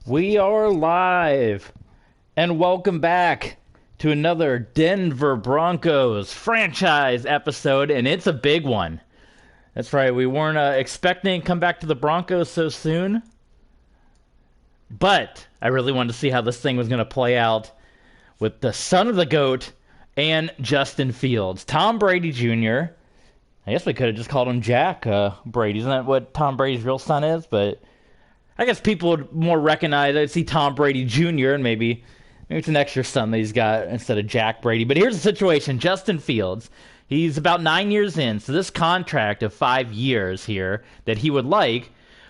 We are live, and welcome back to another Denver Broncos franchise episode, and it's a big one. That's right, we weren't expecting to come back to the Broncos so soon, but I really wanted to see how this thing was going to play out with the son of the GOAT and Justin Fields. Tom Brady Jr., I guess we could have just called him Jack Brady. Isn't that what Tom Brady's real son is? But I guess people would more recognize, I'd see Tom Brady Jr. and maybe it's an extra son that he's got instead of Jack Brady. But here's the situation. Justin Fields, he's about 9 years in, so this contract of 5 years here that he would like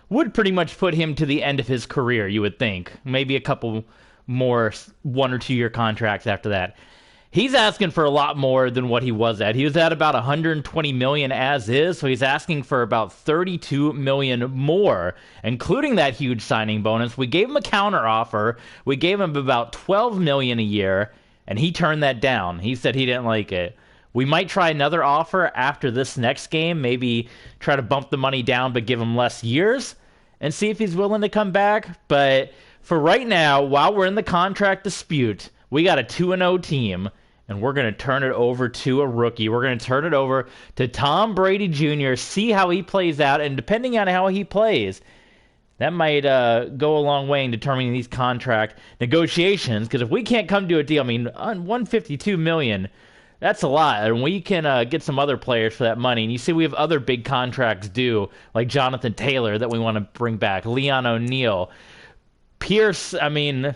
would pretty much put him to the end of his career, you would think. Maybe a couple more 1 or 2 year contracts after that. He's asking for a lot more than what he was at. He was at about $120 million as is, so he's asking for about $32 million more, including that huge signing bonus. We gave him a counter offer. We gave him about $12 million a year, and he turned that down. He said he didn't like it. We might try another offer after this next game, maybe try to bump the money down but give him less years and see if he's willing to come back. But for right now, while we're in the contract dispute, we got a 2-0 team, and we're going to turn it over to a rookie. We're going to turn it over to Tom Brady Jr., see how he plays out, and depending on how he plays, that might go a long way in determining these contract negotiations, because if we can't come to a deal, I mean, on $152 million, that's a lot, and we can get some other players for that money. And you see we have other big contracts due, like Jonathan Taylor that we want to bring back, Leon O'Neal. Pierce, I mean,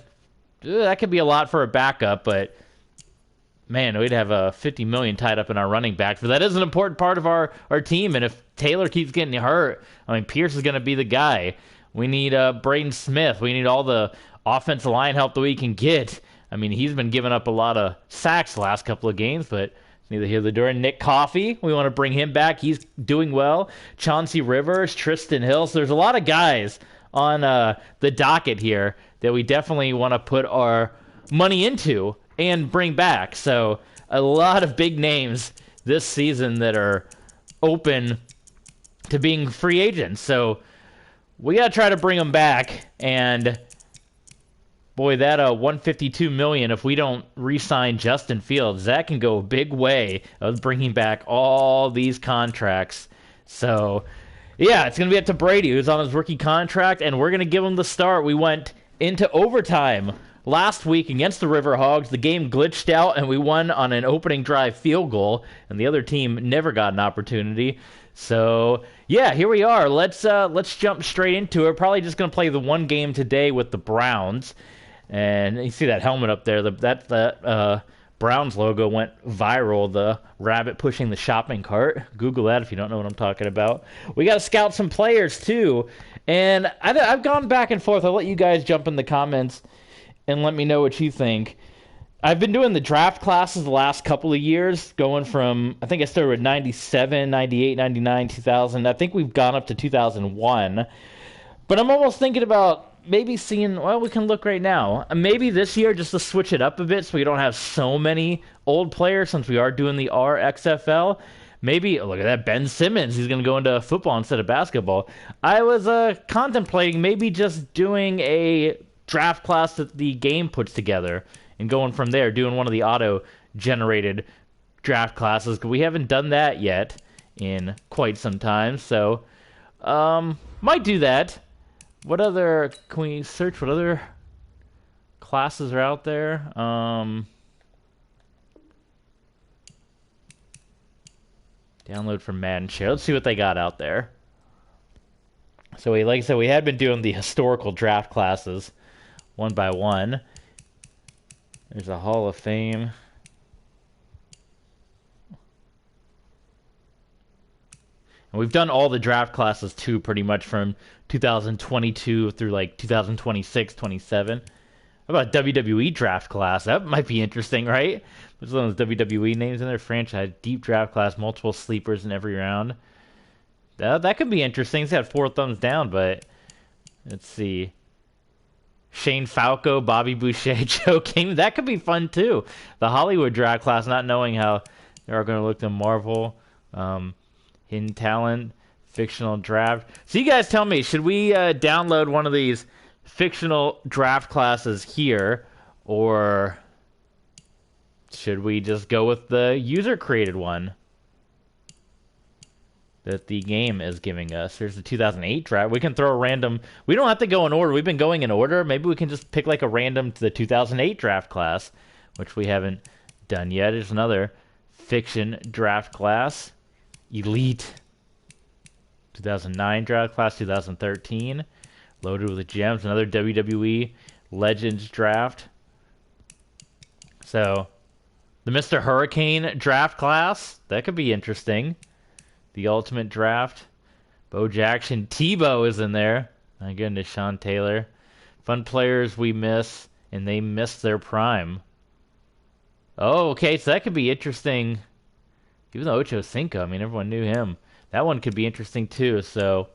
that could be a lot for a backup, but man, we'd have $50 million tied up in our running backs. But that is an important part of our team, and if Taylor keeps getting hurt, I mean, Pierce is going to be the guy. We need Braden Smith. We need all the offensive line help that we can get. I mean, he's been giving up a lot of sacks the last couple of games, but neither here nor there. Nick Coffey, we want to bring him back. He's doing well. Chauncey Rivers, Tristan Hill. So there's a lot of guys on the docket here that we definitely want to put our money into and bring back. So a lot of big names this season that are open to being free agents. So we got to try to bring them back. And boy, that $152 million, if we don't re-sign Justin Fields, that can go a big way of bringing back all these contracts. So yeah, it's going to be up to Brady, who's on his rookie contract, and we're going to give him the start. We went into overtime last week against the Riverhogs. The game glitched out, and we won on an opening drive field goal, and the other team never got an opportunity. So yeah, here we are. Let's jump straight into it. Probably just going to play the one game today with the Browns. And you see that helmet up there. That Browns logo went viral. The rabbit pushing the shopping cart. Google that if you don't know what I'm talking about. We got to scout some players too. And I've gone back and forth. I'll let you guys jump in the comments and let me know what you think. I've been doing the draft classes the last couple of years, going from, I think I started with 97, 98, 99, 2000. I think we've gone up to 2001. But I'm almost thinking about maybe seeing, well, we can look right now. Maybe this year just to switch it up a bit so we don't have so many old players since we are doing the RXFL. Maybe, look at that, Ben Simmons. He's going to go into football instead of basketball. I was contemplating maybe just doing a draft class that the game puts together and going from there, doing one of the auto-generated draft classes. We haven't done that yet in quite some time, so might do that. What other, can we search what other classes are out there? Download from Madden Share. Let's see what they got out there. So like I said, we had been doing the historical draft classes one by one. There's a Hall of Fame. And we've done all the draft classes too, pretty much from 2022 through like 2026, 27. How about WWE draft class? That might be interesting, right? There's one of those WWE names in there. Franchise, deep draft class, multiple sleepers in every round. That could be interesting. It's got 4 thumbs down, but let's see. Shane Falco, Bobby Boucher, Joe King. That could be fun too. The Hollywood draft class, not knowing how they are going to look to Marvel. Hidden talent, fictional draft. So you guys tell me, should we download one of these fictional draft classes here, or should we just go with the user-created one that the game is giving us? There's the 2008 draft. We can throw a random... We don't have to go in order. We've been going in order. Maybe we can just pick like a random to the 2008 draft class, which we haven't done yet. There's another fiction draft class. Elite. 2009 draft class, 2013. Loaded with gems. Another WWE Legends draft. So, the Mr. Hurricane draft class. That could be interesting. The Ultimate Draft. Bo Jackson. Tebow is in there. My goodness, Sean Taylor. Fun players we miss, and they miss their prime. Oh, okay, so that could be interesting. Even though Ocho Cinco, I mean, everyone knew him. That one could be interesting too. So,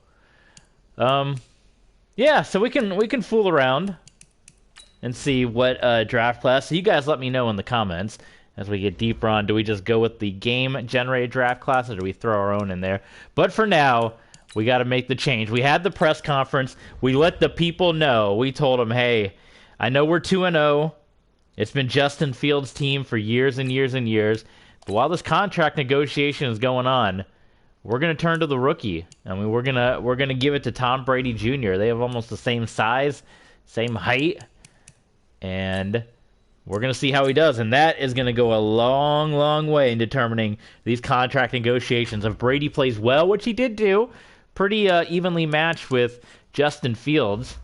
yeah, so we can fool around and see what draft class. So you guys let me know in the comments as we get deeper on. Do we just go with the game-generated draft class, or do we throw our own in there? But for now, we got to make the change. We had the press conference. We let the people know. We told them, hey, I know we're 2-0. It's been Justin Fields' team for years and years and years. But while this contract negotiation is going on, we're gonna turn to the rookie. I mean, we're gonna give it to Tom Brady Jr. They have almost the same size, same height, and we're gonna see how he does. And that is gonna go a long, long way in determining these contract negotiations. If Brady plays well, which he did do, pretty evenly matched with Justin Fields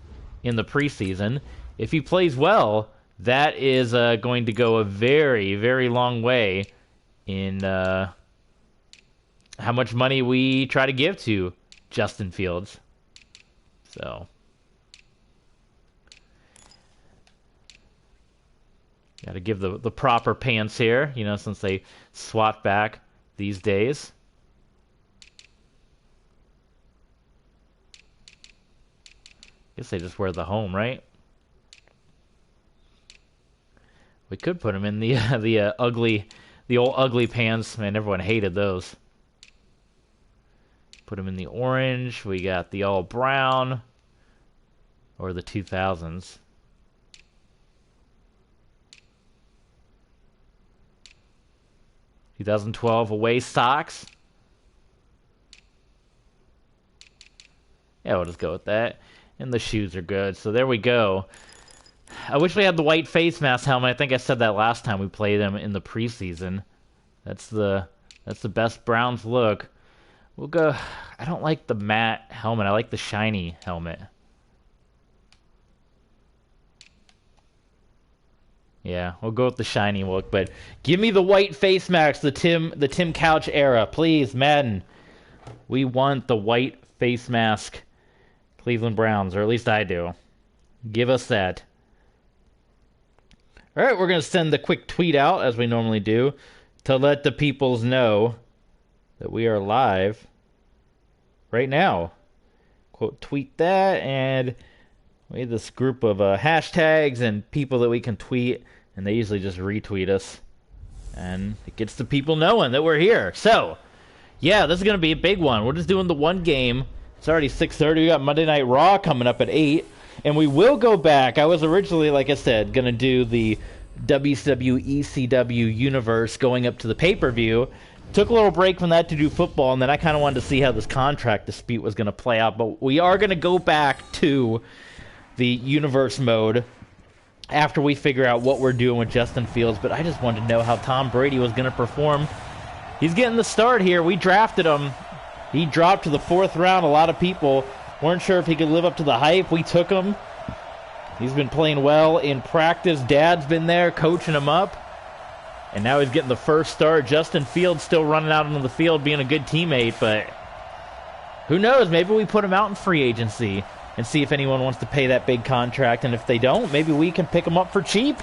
in the preseason. If he plays well, that is going to go a very, very long way in how much money we try to give to Justin Fields. So, got to give the proper pants here, you know, since they swat back these days. Guess they just wear the home, right? We could put him in the the old ugly pants. Man, everyone hated those. Put him in the orange. We got the all brown, or the 2000s. (2012) away socks. Yeah, we'll just go with that. And the shoes are good. So there we go. I wish we had the white face mask helmet. I think I said that last time we played them in the preseason. That's the best Browns look. We'll go... I don't like the matte helmet. I like the shiny helmet. Yeah, we'll go with the shiny look. But give me the white face mask, the Tim Couch era. Please, Madden. We want the white face mask Cleveland Browns, or at least I do. Give us that. All right, we're going to send the quick tweet out, as we normally do, to let the peoples know that we are live right now. Quote, tweet that, and we have this group of hashtags and people that we can tweet, and they usually just retweet us. And it gets the people knowing that we're here. So, yeah, this is going to be a big one. We're just doing the one game. It's already 6:30. We got Monday Night Raw coming up at 8. And we will go back. I was originally, like I said, going to do the WCW ECW universe going up to the pay-per-view. Took a little break from that to do football, and then I kind of wanted to see how this contract dispute was going to play out. But we are going to go back to the universe mode after we figure out what we're doing with Justin Fields. But I just wanted to know how Tom Brady was going to perform. He's getting the start here. We drafted him. He dropped to the 4th round. A lot of people weren't sure if he could live up to the hype. We took him. He's been playing well in practice. Dad's been there coaching him up. And now he's getting the first start. Justin Fields still running out onto the field being a good teammate, but who knows? Maybe we put him out in free agency and see if anyone wants to pay that big contract. And if they don't, maybe we can pick him up for cheap.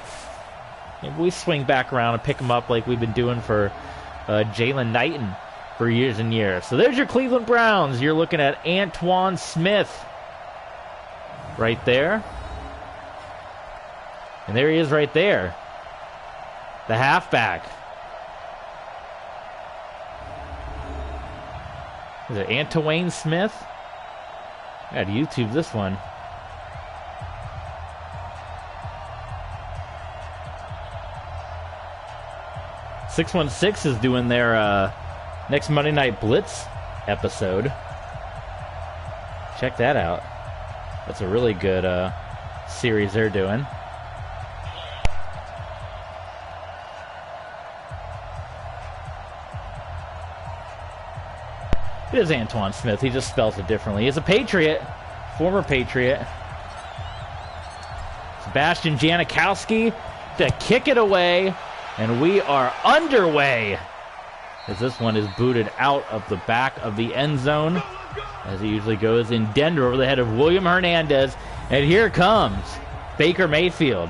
Maybe we swing back around and pick him up like we've been doing for Jalen Knighton for years and years. So there's your Cleveland Browns. You're looking at Antoine Smith right there. And there he is right there. The halfback. Is it Antoine Smith? I gotta YouTube this one. 616 is doing their next Monday Night Blitz episode. Check that out. That's a really good series they're doing. It is Antoine Smith. He just spells it differently. He's a Patriot, former Patriot. Sebastian Janikowski to kick it away, and we are underway as this one is booted out of the back of the end zone, as it usually goes in Denver over the head of William Hernandez. And here comes Baker Mayfield.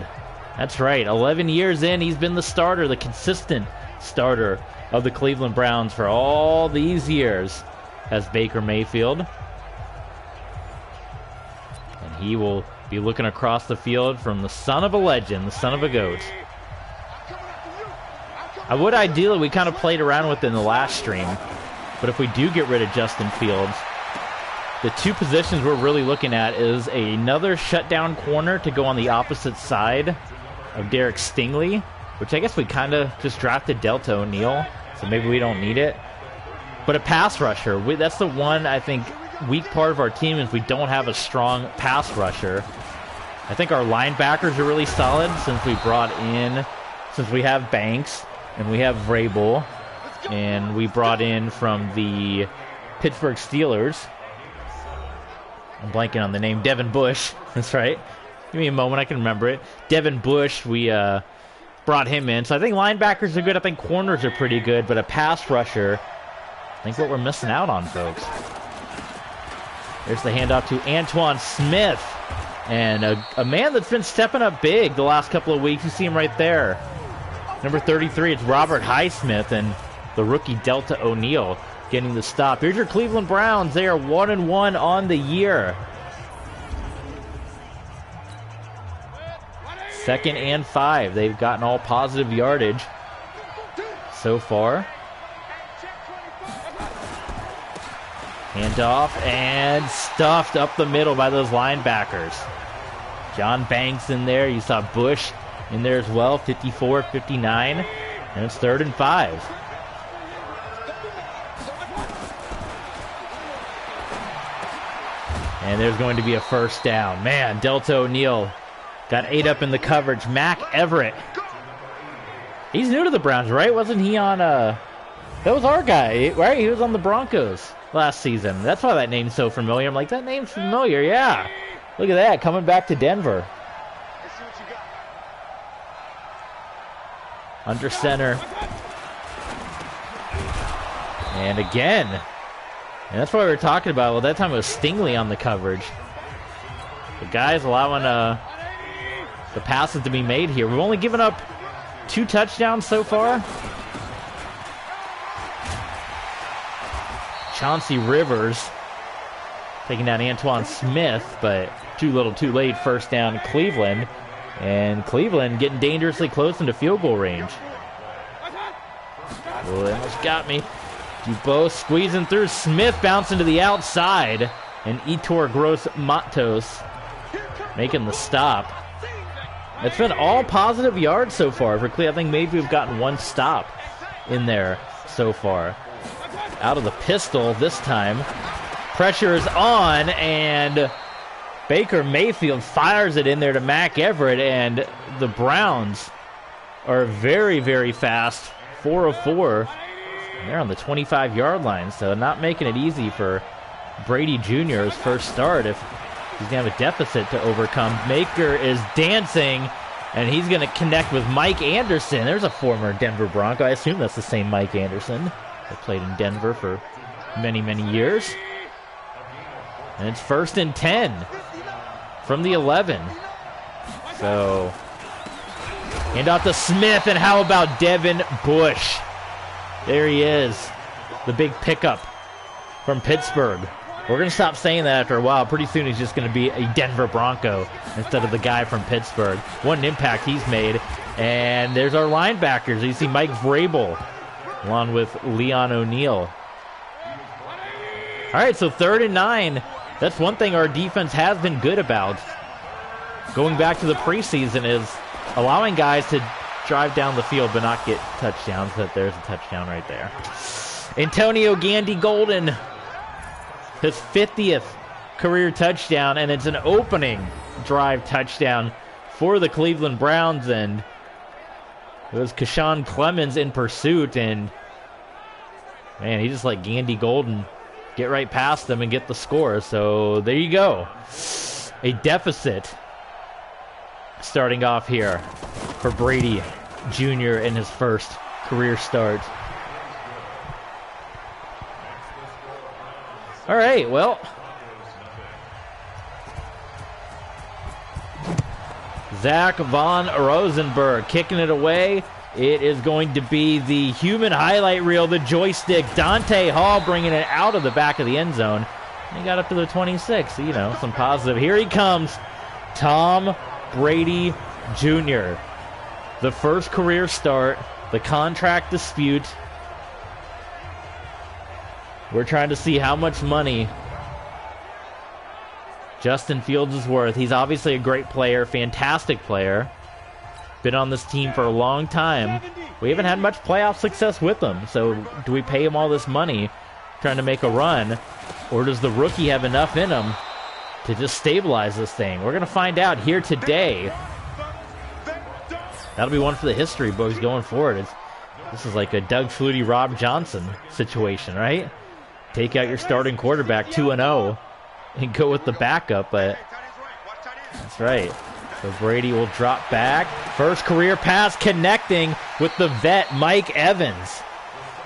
That's right, 11 years in, he's been the starter, the consistent starter of the Cleveland Browns for all these years as Baker Mayfield. And he will be looking across the field from the son of a legend, the son of a goat. I would ideally, we kind of played around with it in the last stream, but if we do get rid of Justin Fields, the two positions we're really looking at is another shutdown corner to go on the opposite side of Derek Stingley, which I guess we kind of just drafted Delta O'Neal, so maybe we don't need it. But a pass rusher, that's the one, I think, weak part of our team is we don't have a strong pass rusher. I think our linebackers are really solid since we have Banks and we have Vrabel, and we brought in from the Pittsburgh Steelers. I'm blanking on the name. Devin Bush. That's right. Give me a moment. I can remember it. Devin Bush, we brought him in. So I think linebackers are good. I think corners are pretty good. But a pass rusher, I think what we're missing out on, folks. There's the handoff to Antoine Smith. And a man that's been stepping up big the last couple of weeks. You see him right there. Number 33, it's Robert Highsmith and the rookie Delta O'Neal getting the stop. Here's your Cleveland Browns. They are 1-1 on the year. 2nd and 5. They've gotten all positive yardage so far. Handoff and stuffed up the middle by those linebackers. John Banks in there. You saw Bush in there as well. 54, 59. And it's 3rd and 5. And there's going to be a first down. Man, Delta O'Neal got ate up in the coverage. Mac Everett. He's new to the Browns, right? Wasn't he on that was our guy, right? He was on the Broncos last season. That's why that name's so familiar. I'm like, that name's familiar, yeah. Look at that, coming back to Denver. Under center. And again. And that's what we were talking about. Well, that time it was Stingley on the coverage. The guy's allowing the passes to be made here. We've only given up 2 touchdowns so far. Chauncey Rivers taking down Antoine Smith, but too little too late. First down Cleveland. And Cleveland getting dangerously close into field goal range. Oh, they almost got me. Dubois squeezing through. Smith bouncing to the outside. And Etor Gross-Matos making the stop. It's been all positive yards so far for Cleveland. I think maybe we've gotten 1 stop in there so far. Out of the pistol this time. Pressure is on, and Baker Mayfield fires it in there to Mac Everett, and the Browns are very, very fast. 4 of 4. They're on the 25-yard line, so not making it easy for Brady Jr.'s first start if he's going to have a deficit to overcome. Baker is dancing, and he's going to connect with Mike Anderson. There's a former Denver Bronco. I assume that's the same Mike Anderson that played in Denver for many, many years. And it's 1st and 10 from the 11. So, handoff to Smith, and how about Devin Bush? There he is, the big pickup from Pittsburgh. We're going to stop saying that after a while. Pretty soon he's just going to be a Denver Bronco instead of the guy from Pittsburgh. What an impact he's made. And there's our linebackers. You see Mike Vrabel along with Leon O'Neal. All right, so 3rd and 9. That's one thing our defense has been good about. Going back to the preseason is allowing guys to drive down the field but not get touchdowns, but there's a touchdown right there. Antonio Gandy Golden, his 50th career touchdown, and it's an opening drive touchdown for the Cleveland Browns, and it was Keshawn Clemens in pursuit, and man, he just let Gandy Golden get right past them and get the score. So there you go. A deficit starting off here for Brady Jr. in his first career start. All right, well, Zach Von Rosenberg kicking it away. It is going to be the human highlight reel, the joystick. Dante Hall bringing it out of the back of the end zone. He got up to the 26, so, you know, some positive. Here he comes, Tom Brady Jr. The first career start, the contract dispute. We're trying to see how much money Justin Fields is worth. He's obviously a great player, fantastic player. Been on this team for a long time. We haven't had much playoff success with him. So do we pay him all this money trying to make a run? Or does the rookie have enough in him to just stabilize this thing? We're going to find out here today. That'll be one for the history books going forward. This is like a Doug Flutie, Rob Johnson situation, right? Take out your starting quarterback 2-0 and go with the backup, but that's right. So Brady will drop back. First career pass connecting with the vet, Mike Evans.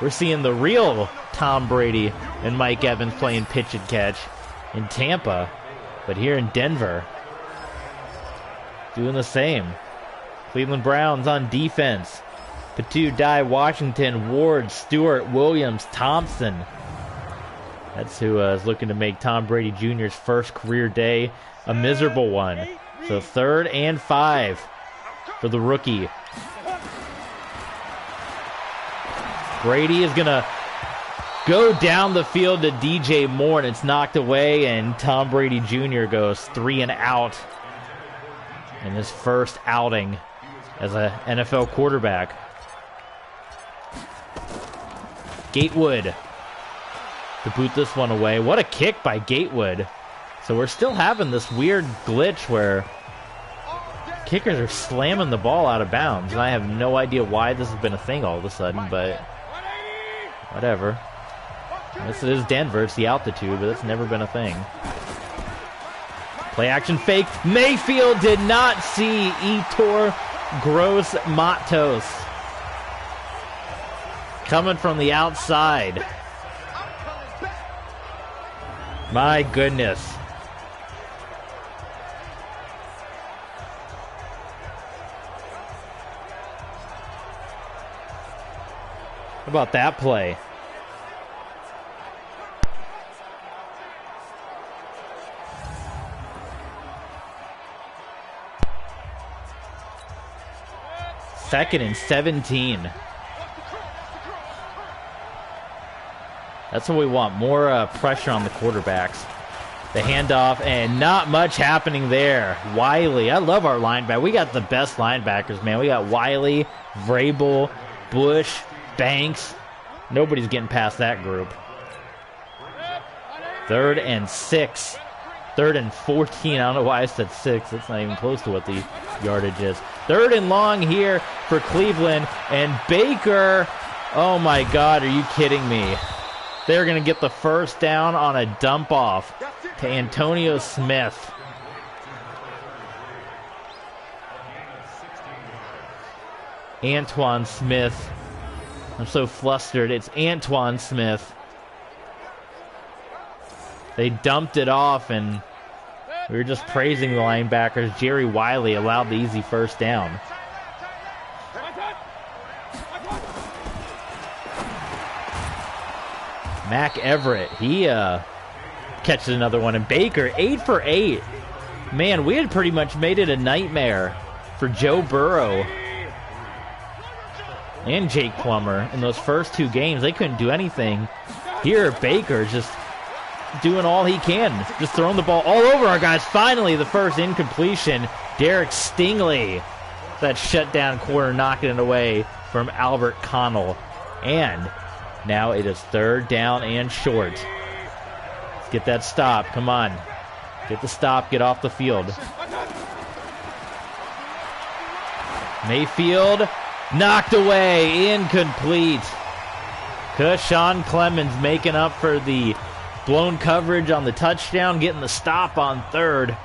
We're seeing the real Tom Brady and Mike Evans playing pitch and catch in Tampa, but here in Denver, doing the same. Cleveland Browns on defense. Patu, Dye, Washington, Ward, Stewart, Williams, Thompson. That's who is looking to make Tom Brady Jr.'s first career day a miserable one. So 3rd and 5 for the rookie. Brady is going to go down the field to DJ Moore, and it's knocked away, and Tom Brady Jr. goes 3 and out in his first outing as an NFL quarterback. Gatewood to boot this one away. What a kick by Gatewood. So we're still having this weird glitch where kickers are slamming the ball out of bounds, and I have no idea why this has been a thing all of a sudden, but whatever. This is Denver. It's the altitude, but it's never been a thing. Play action fake. Mayfield did not see Etor Gross Matos coming from the outside. My goodness. How about that play? Second and 17. That's what we want. More pressure on the quarterbacks. The handoff, and not much happening there. Wiley. I love our linebacker. We got the best linebackers, man. We got Wiley, Vrabel, Bush, Banks. Nobody's getting past that group. 3rd and 6. 3rd and 14. I don't know why I said 6. That's not even close to what the yardage is. 3rd and long here for Cleveland. And Baker, oh my God, are you kidding me? They're going to get the first down on a dump off to Antonio Smith. Antoine Smith. I'm so flustered. It's Antoine Smith. They dumped it off, and we were just praising the linebackers. Jerry Wiley allowed the easy first down. Mac Everett, he catches another one. And Baker, 8 for 8. Man, we had pretty much made it a nightmare for Joe Burrow and Jake Plummer in those first 2 games. They couldn't do anything. Here, Baker's just doing all he can. Just throwing the ball all over our guys. Finally, the first incompletion. Derek Stingley That shutdown corner knocking it away from Albert Connell. And now it is 3rd down and short. Let's get that stop. Come on. Get the stop. Get off the field. Mayfield knocked away. Incomplete. Keshawn Clemens making up for the blown coverage on the touchdown, getting the stop on 3rd.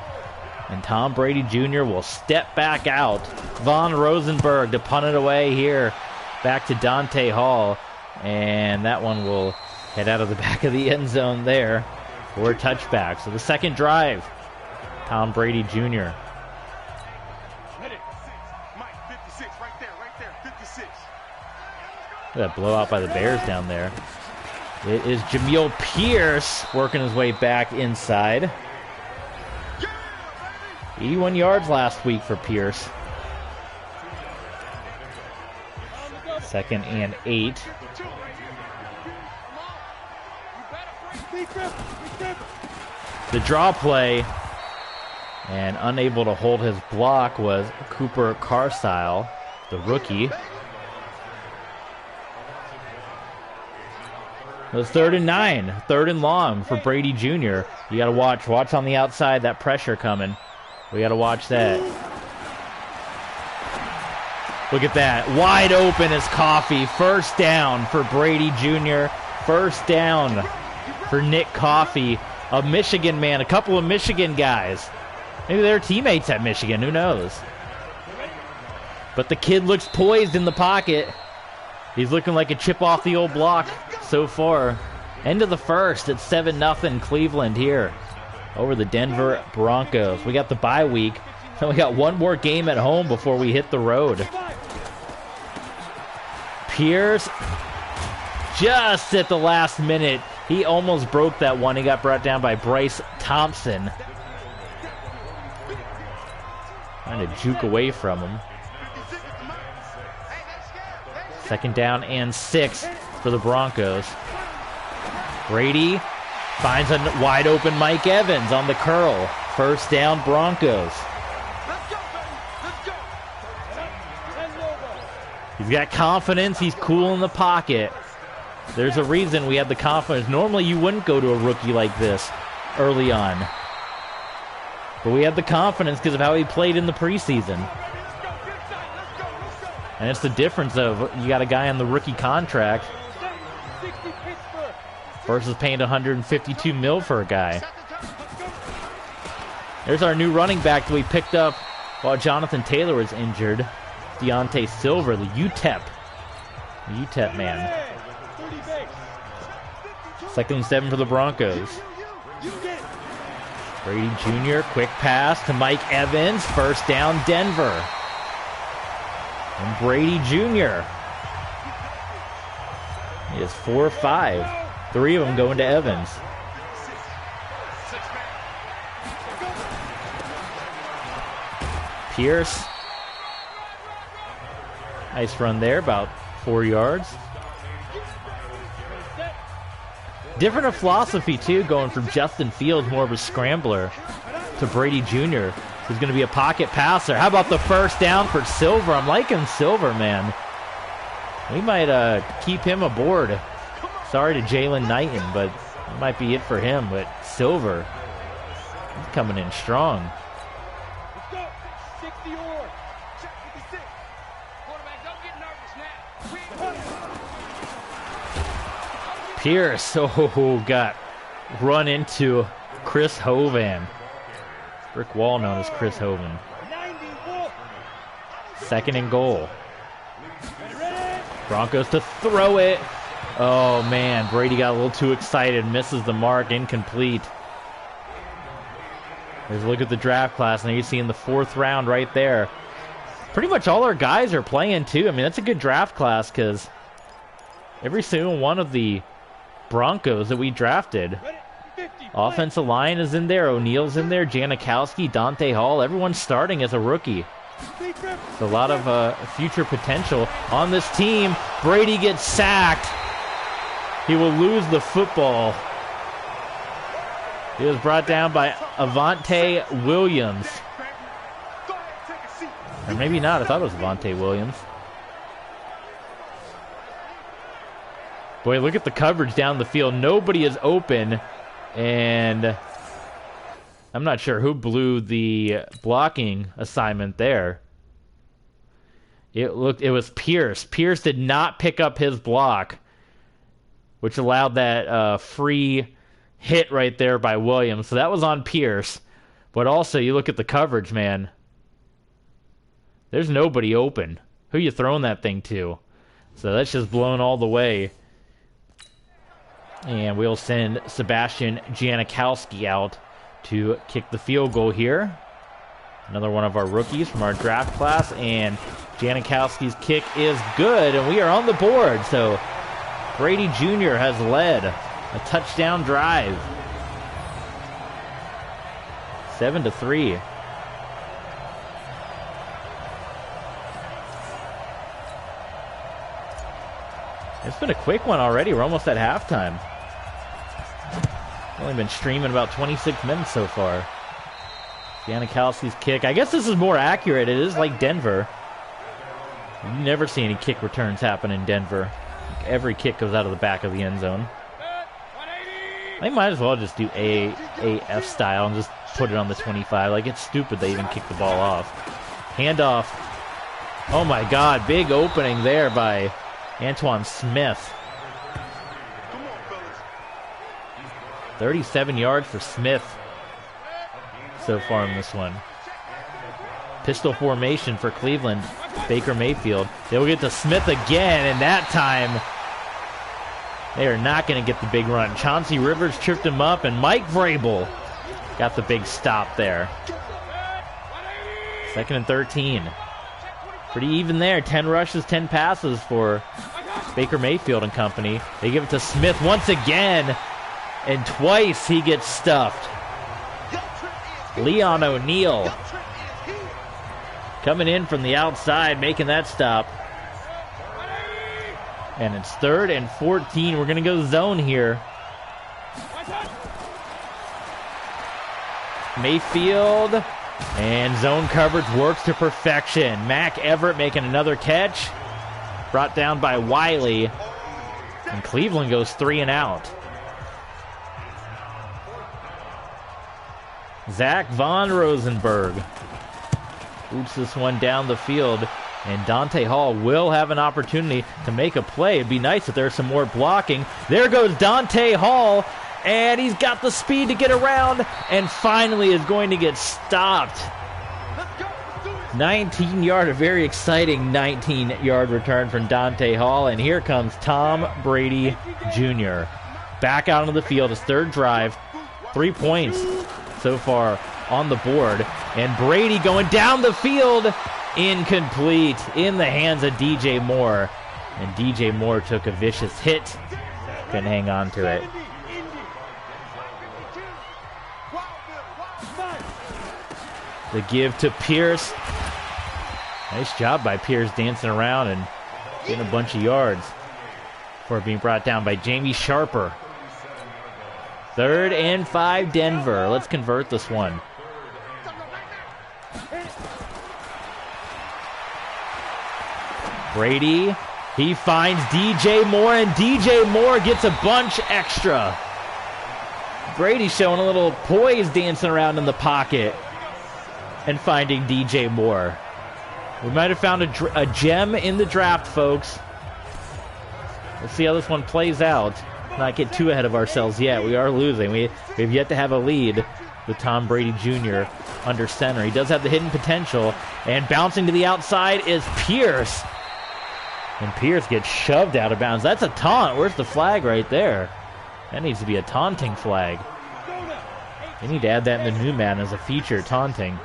And Tom Brady Jr. will step back out. Von Rosenberg to punt it away here. Back to Dante Hall. And that one will head out of the back of the end zone there for a touchback. So the second drive, Tom Brady Jr. That blowout by the Bears down there. It is Jamil Pierce working his way back inside. 81 yards last week for Pierce. 2nd and 8. The draw play, and unable to hold his block, was Cooper Carsile, the rookie. It was 3rd and 9, 3rd and long for Brady Jr. You got to watch on the outside, that pressure coming. We got to watch that. Look at that. Wide open is Coffey. 1st down for Brady Jr. 1st down for Nick Coffey, a Michigan man. A couple of Michigan guys. Maybe they're teammates at Michigan. Who knows? But the kid looks poised in the pocket. He's looking like a chip off the old block so far. End of the first. It's 7-0 Cleveland here over the Denver Broncos. We got the bye week, and we got one more game at home before we hit the road. Pierce, just at the last minute, he almost broke that one. He got brought down by Bryce Thompson. Trying to juke away from him. 2nd down and 6 for the Broncos. Brady finds a wide open Mike Evans on the curl. 1st down Broncos. He's got confidence. He's cool in the pocket. There's a reason we have the confidence. Normally you wouldn't go to a rookie like this early on. But we had the confidence because of how he played in the preseason. And it's the difference of you got a guy on the rookie contract versus paying $152 million for a guy. There's our new running back that we picked up while Jonathan Taylor was injured. Deontay Silver, the UTEP. The UTEP man. 2nd and 7 for the Broncos. Brady Jr., quick pass to Mike Evans. 1st down, Denver. And Brady Jr. He is 4-5. 3 of them going to Evans. Pierce. Nice run there, about 4 yards. Different of philosophy, too, going from Justin Fields, more of a scrambler, to Brady Jr., who's going to be a pocket passer. How about the 1st down for Silver? I'm liking Silver, man. We might keep him aboard. Sorry to Jalen Knighton, but it might be it for him. But Silver, he's coming in strong. Pierce, got run into Chris Hovan. Brick wall known as Chris Hovan. 2nd and goal. Broncos to throw it. Oh, man. Brady got a little too excited. Misses the mark. Incomplete. There's a look at the draft class. Now you're seeing the 4th round right there. Pretty much all our guys are playing, too. I mean, that's a good draft class because every single one of the Broncos that we drafted. Offensive line is in there. O'Neill's in there. Janikowski, Dante Hall. Everyone's starting as a rookie. It's a lot of future potential on this team. Brady gets sacked. He will lose the football. He was brought down by Avante Williams. Or maybe not. I thought it was Vontae Williams. Boy, look at the coverage down the field. Nobody is open. And I'm not sure who blew the blocking assignment there. It was Pierce. Pierce did not pick up his block, which allowed that free hit right there by Williams. So that was on Pierce. But also, you look at the coverage, man. There's nobody open. Who you throwing that thing to? So that's just blown all the way. And we'll send Sebastian Janikowski out to kick the field goal here. Another one of our rookies from our draft class. And Janikowski's kick is good, and we are on the board. So Brady Jr. has led a touchdown drive. 7-3. It's been a quick one already. We're almost at halftime. Only been streaming about 26 minutes so far. Janikowski's kick. I guess this is more accurate. It is like Denver. You never see any kick returns happen in Denver. Every kick goes out of the back of the end zone. They might as well just do AAF style and just put it on the 25. Like, it's stupid they even kick the ball off. Handoff. Oh my God, big opening there by Antoine Smith. 37 yards for Smith so far in this one. Pistol formation for Cleveland. Baker Mayfield. They'll get to Smith again, and that time they are not going to get the big run. Chauncey Rivers tripped him up, and Mike Vrabel got the big stop there. 2nd and 13. Pretty even there. 10 rushes, 10 passes for Baker Mayfield and company. They give it to Smith once again, and twice he gets stuffed. Leon O'Neal coming in from the outside, making that stop. And it's 3rd and 14. We're going to go zone here. Mayfield, and zone coverage works to perfection. Mac Everett making another catch. Brought down by Wiley. And Cleveland goes 3 and out. Zach Von Rosenberg boots this one down the field. And Dante Hall will have an opportunity to make a play. It'd be nice if there's some more blocking. There goes Dante Hall. And he's got the speed to get around. And finally is going to get stopped. 19-yard, a very exciting 19-yard return from Dante Hall. And here comes Tom Brady Jr. back out onto the field. His 3rd drive. 3 points so far on the board. And Brady going down the field. Incomplete in the hands of DJ Moore. And DJ Moore took a vicious hit. Couldn't hang on to it. The give to Pierce. Nice job by Pierce dancing around and getting a bunch of yards before being brought down by Jamie Sharper. 3rd and 5 Denver. Let's convert this one. Brady, he finds DJ Moore, and DJ Moore gets a bunch extra. Brady showing a little poise dancing around in the pocket and finding DJ Moore. We might have found a gem in the draft, folks. Let's see how this one plays out. Not get too ahead of ourselves yet. We are losing. We've yet to have a lead with Tom Brady Jr. under center. He does have the hidden potential, and bouncing to the outside is Pierce. And Pierce gets shoved out of bounds. That's a taunt. Where's the flag right there? That needs to be a taunting flag. They need to add that in the new man as a feature, taunting.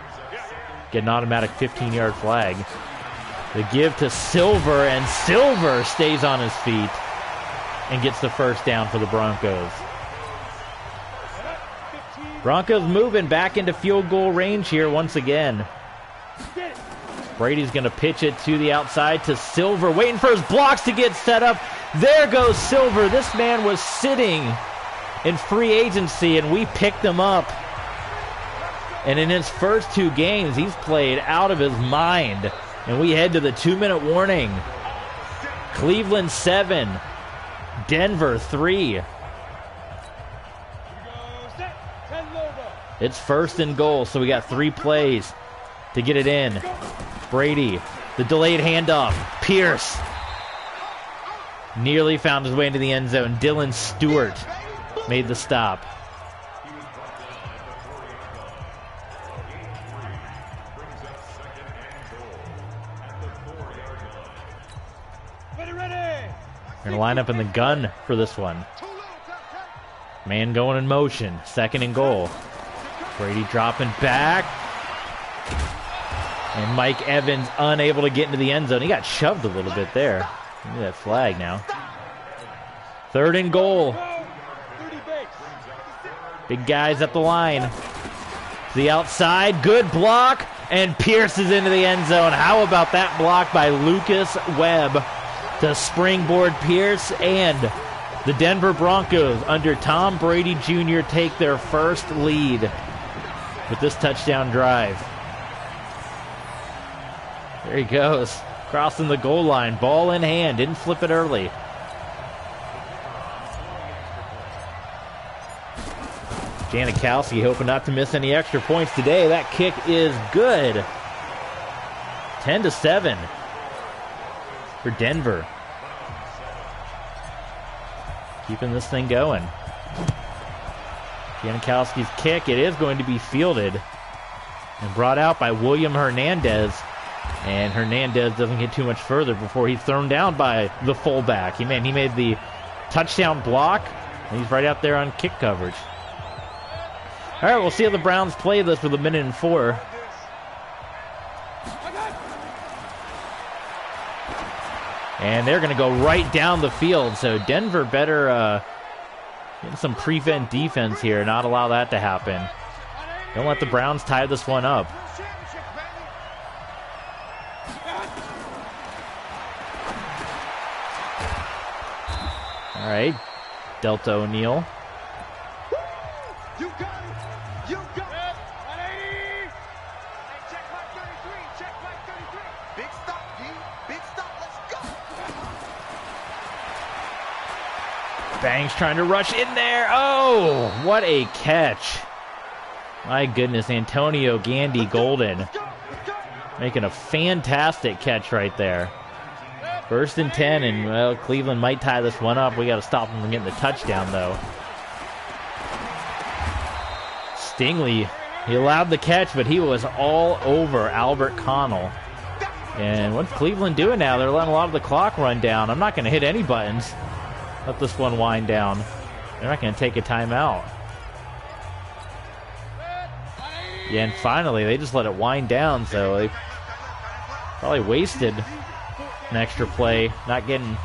Get an automatic 15-yard flag. The give to Silver, and Silver stays on his feet and gets the first down for the Broncos. Broncos moving back into field goal range here once again. Brady's going to pitch it to the outside to Silver, waiting for his blocks to get set up. There goes Silver. This man was sitting in free agency, and we picked him up. And in his first 2 games, he's played out of his mind. And we head to the 2-minute warning. Cleveland 7, Denver 3. It's 1st and goal, so we got 3 plays to get it in. Brady, the delayed handoff. Pierce nearly found his way into the end zone. Dylan Stewart made the stop. We're going to line up in the gun for this one. Man going in motion. 2nd and goal. Brady dropping back. And Mike Evans unable to get into the end zone. He got shoved a little bit there. Look at that flag now. 3rd and goal. Big guys up the line. To the outside. Good block. And Pierce is into the end zone. How about that block by Lucas Webb to springboard Pierce, and the Denver Broncos under Tom Brady Jr. take their first lead with this touchdown drive. There he goes, crossing the goal line, ball in hand, didn't flip it early. Janikowski hoping not to miss any extra points today. That kick is good. 10-7 for Denver. Keeping this thing going. Janikowski's kick, it is going to be fielded and brought out by William Hernandez. And Hernandez doesn't get too much further before he's thrown down by the fullback. He made the touchdown block, and he's right out there on kick coverage. All right, we'll see how the Browns play this with 1:04. And they're going to go right down the field. So Denver better get some prevent defense here, not allow that to happen. Don't let the Browns tie this one up. All right, Delta O'Neal. Banks trying to rush in there. Oh, what a catch. My goodness, Antonio Gandy Golden making a fantastic catch right there. 1st and 10, and, well, Cleveland might tie this one up. We got to stop them from getting the touchdown, though. Stingley, he allowed the catch, but he was all over Albert Connell. And what's Cleveland doing now? They're letting a lot of the clock run down. I'm not going to hit any buttons. Let this one wind down. They're not going to take a timeout. Yeah, and finally, they just let it wind down, so they probably wasted an extra play, not getting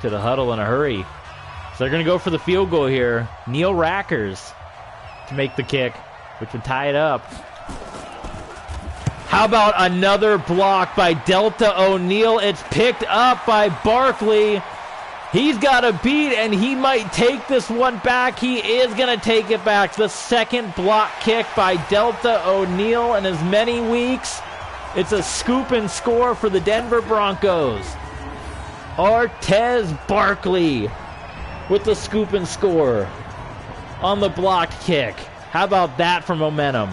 to the huddle in a hurry. So they're going to go for the field goal here. Neil Rackers to make the kick, which would tie it up. How about another block by Delta O'Neal? It's picked up by Barkley. He's got a beat, and he might take this one back. He is going to take it back. The 2nd block kick by Delta O'Neal in as many weeks. It's a scoop and score for the Denver Broncos. Artez Barkley with the scoop and score on the blocked kick. How about that for momentum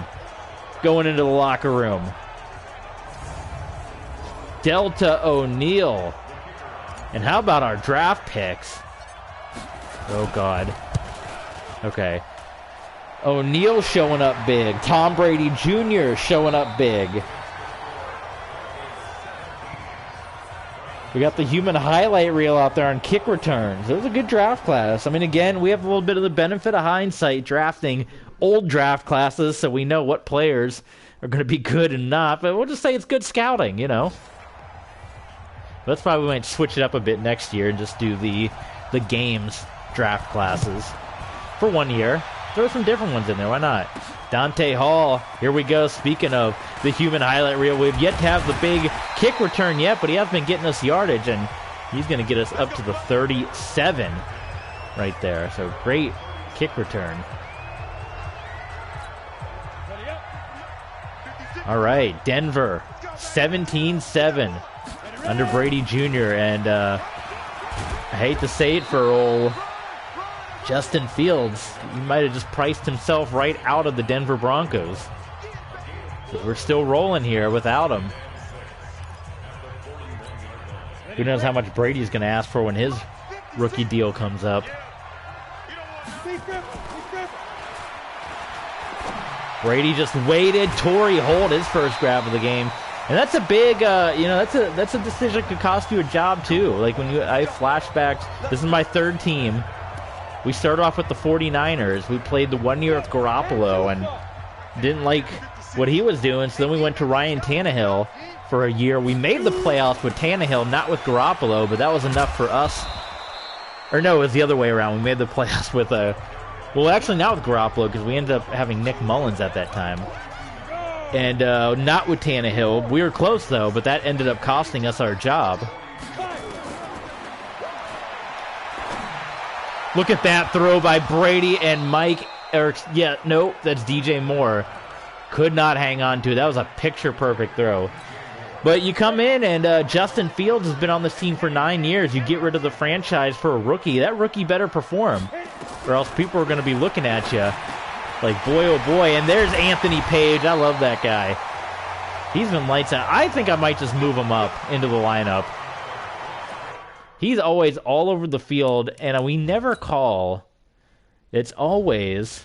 going into the locker room? Delta O'Neal. And how about our draft picks? Oh, God. Okay. O'Neal showing up big. Tom Brady Jr. showing up big. We got the human highlight reel out there on kick returns. It was a good draft class. I mean, again, we have a little bit of the benefit of hindsight drafting old draft classes, so we know what players are going to be good and not. But we'll just say it's good scouting, you know. That's why we might switch it up a bit next year and just do the games draft classes for 1 year. Throw some different ones in there. Why not? Dante Hall. Here we go. Speaking of the human highlight reel, we've yet to have the big kick return yet, but he has been getting us yardage, and he's going to get us up to the 37 right there. So great kick return. All right, Denver, 17-7 under Brady Jr. And I hate to say it for old Justin Fields, he might have just priced himself right out of the Denver Broncos. We're still rolling here without him. Who knows how much Brady's going to ask for when his rookie deal comes up. Brady just waited. Torrey Holt, his first grab of the game. And that's a big, that's a decision that could cost you a job too. Like I flashbacks, this is my third team. We started off with the 49ers. We played the 1 year with Garoppolo and didn't like what he was doing, so then we went to Ryan Tannehill for a year. We made the playoffs with Tannehill, not with Garoppolo, but that was enough for us. Or no, it was the other way around. We made the playoffs with well, actually not with Garoppolo, because we ended up having Nick Mullins at that time. And not with Tannehill. We were close, though, but that ended up costing us our job. Look at that throw by Brady and Mike. That's DJ Moore. Could not hang on to it. That was a picture-perfect throw. But you come in, and Justin Fields has been on this team for 9 years. You get rid of the franchise for a rookie. That rookie better perform, or else people are going to be looking at you like, boy, oh boy. And there's Anthony Page. I love that guy. He's been lights out. I think I might just move him up into the lineup. He's always all over the field, and we never call. It's always...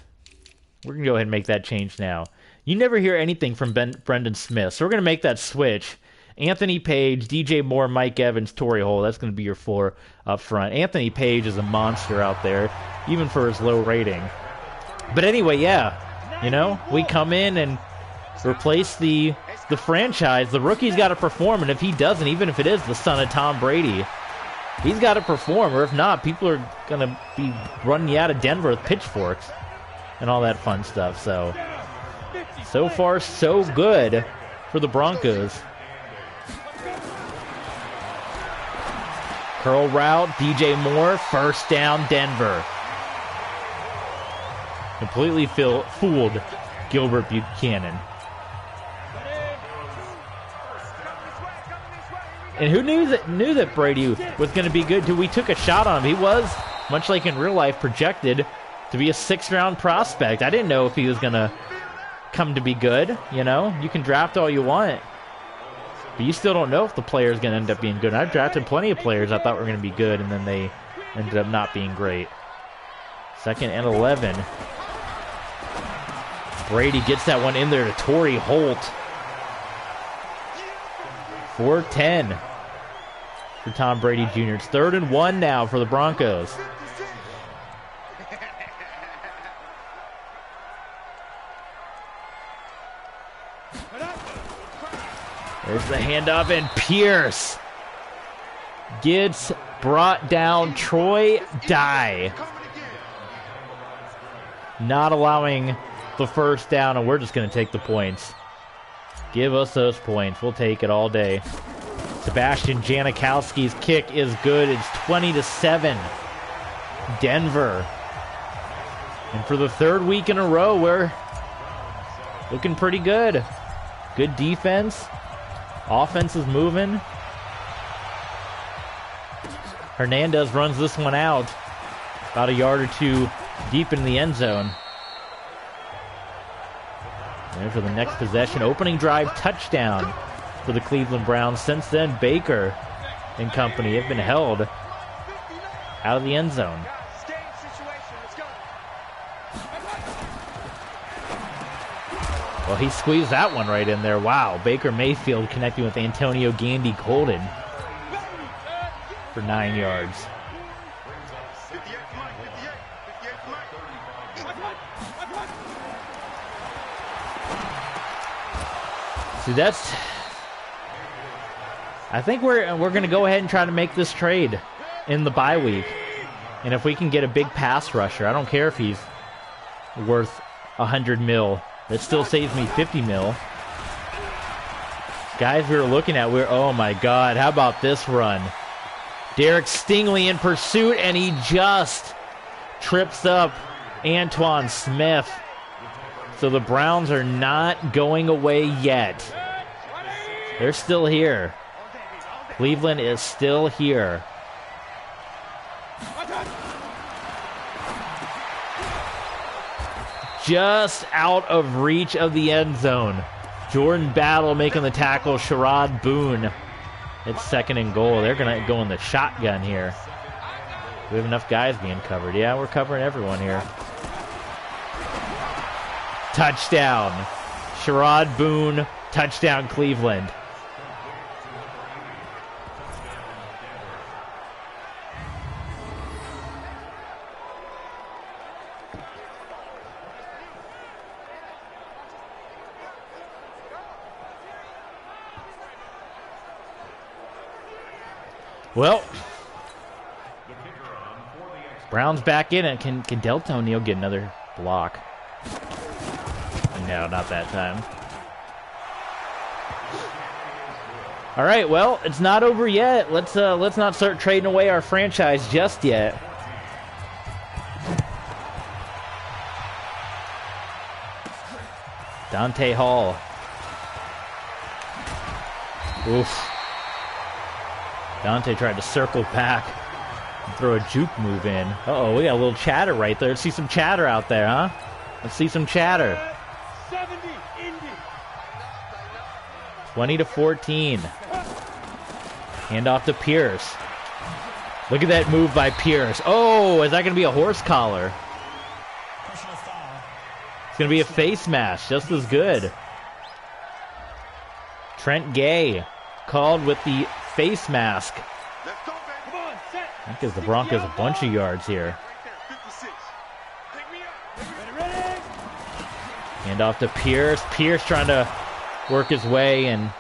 We're going to go ahead and make that change now. You never hear anything from Brendan Smith, so we're going to make that switch. Anthony Page, DJ Moore, Mike Evans, Torrey Holt. That's going to be your 4 up front. Anthony Page is a monster out there, even for his low rating. But anyway, yeah, we come in and replace the franchise. The rookie's got to perform, and if he doesn't, even if it is the son of Tom Brady, he's got to perform, or if not, people are going to be running you out of Denver with pitchforks and all that fun stuff. So far, so good for the Broncos. Curl route, DJ Moore, first down, Denver. Completely fooled Gilbert Buchanan. And who knew that Brady was going to be good? We took a shot on him. He was, much like in real life, projected to be a 6th-round prospect. I didn't know if he was going to come to be good. You can draft all you want, but you still don't know if the player is going to end up being good. And I've drafted plenty of players I thought were going to be good, and then they ended up not being great. 2nd and 11. Brady gets that one in there to Torrey Holt. 4-10 for Tom Brady Jr. It's 3rd and 1 now for the Broncos. There's the handoff, and Pierce gets brought down. Troy Dye not allowing the first down, and we're just going to take the points. Give us those points. We'll take it all day. Sebastian Janikowski's kick is good. It's 20-7. Denver. And for the 3rd week in a row, we're looking pretty good. Good defense. Offense is moving. Hernandez runs this one out about a yard or 2 deep in the end zone. And for the next possession, opening drive touchdown for the Cleveland Browns. Since then, Baker and company have been held out of the end zone. Well, he squeezed that one right in there. Wow, Baker Mayfield connecting with Antonio Gandy Golden for 9 yards. See, I think we're going to go ahead and try to make this trade in the bye week. And if we can get a big pass rusher, I don't care if he's worth 100 mil. That still saves me 50 mil. Guys we were looking at, oh my God, how about this run? Derek Stingley in pursuit, and he just trips up Antoine Smith. So the Browns are not going away yet. They're still here. Cleveland is still here. Just out of reach of the end zone. Jordan Battle making the tackle. Sherrod Boone. It's 2nd and goal. They're going to go in the shotgun here. We have enough guys being covered. Yeah, we're covering everyone here. Touchdown. Sherrod Boone. Touchdown, Cleveland. Well, Brown's back in it. Can Delta O'Neal get another block? No, not that time. All right, well, it's not over yet. Let's not start trading away our franchise just yet. Dante Hall. Oof. Dante tried to circle back and throw a juke move in. Uh-oh, we got a little chatter right there. Let's see some chatter out there, huh? Let's see some chatter. 20-14. Handoff to Pierce. Look at that move by Pierce. Oh, is that going to be a horse collar? It's going to be a face mask, just as good. Trent Gay called with the face mask. That gives the Broncos a bunch of yards here. Hand off to Pierce. Pierce trying to work his way, and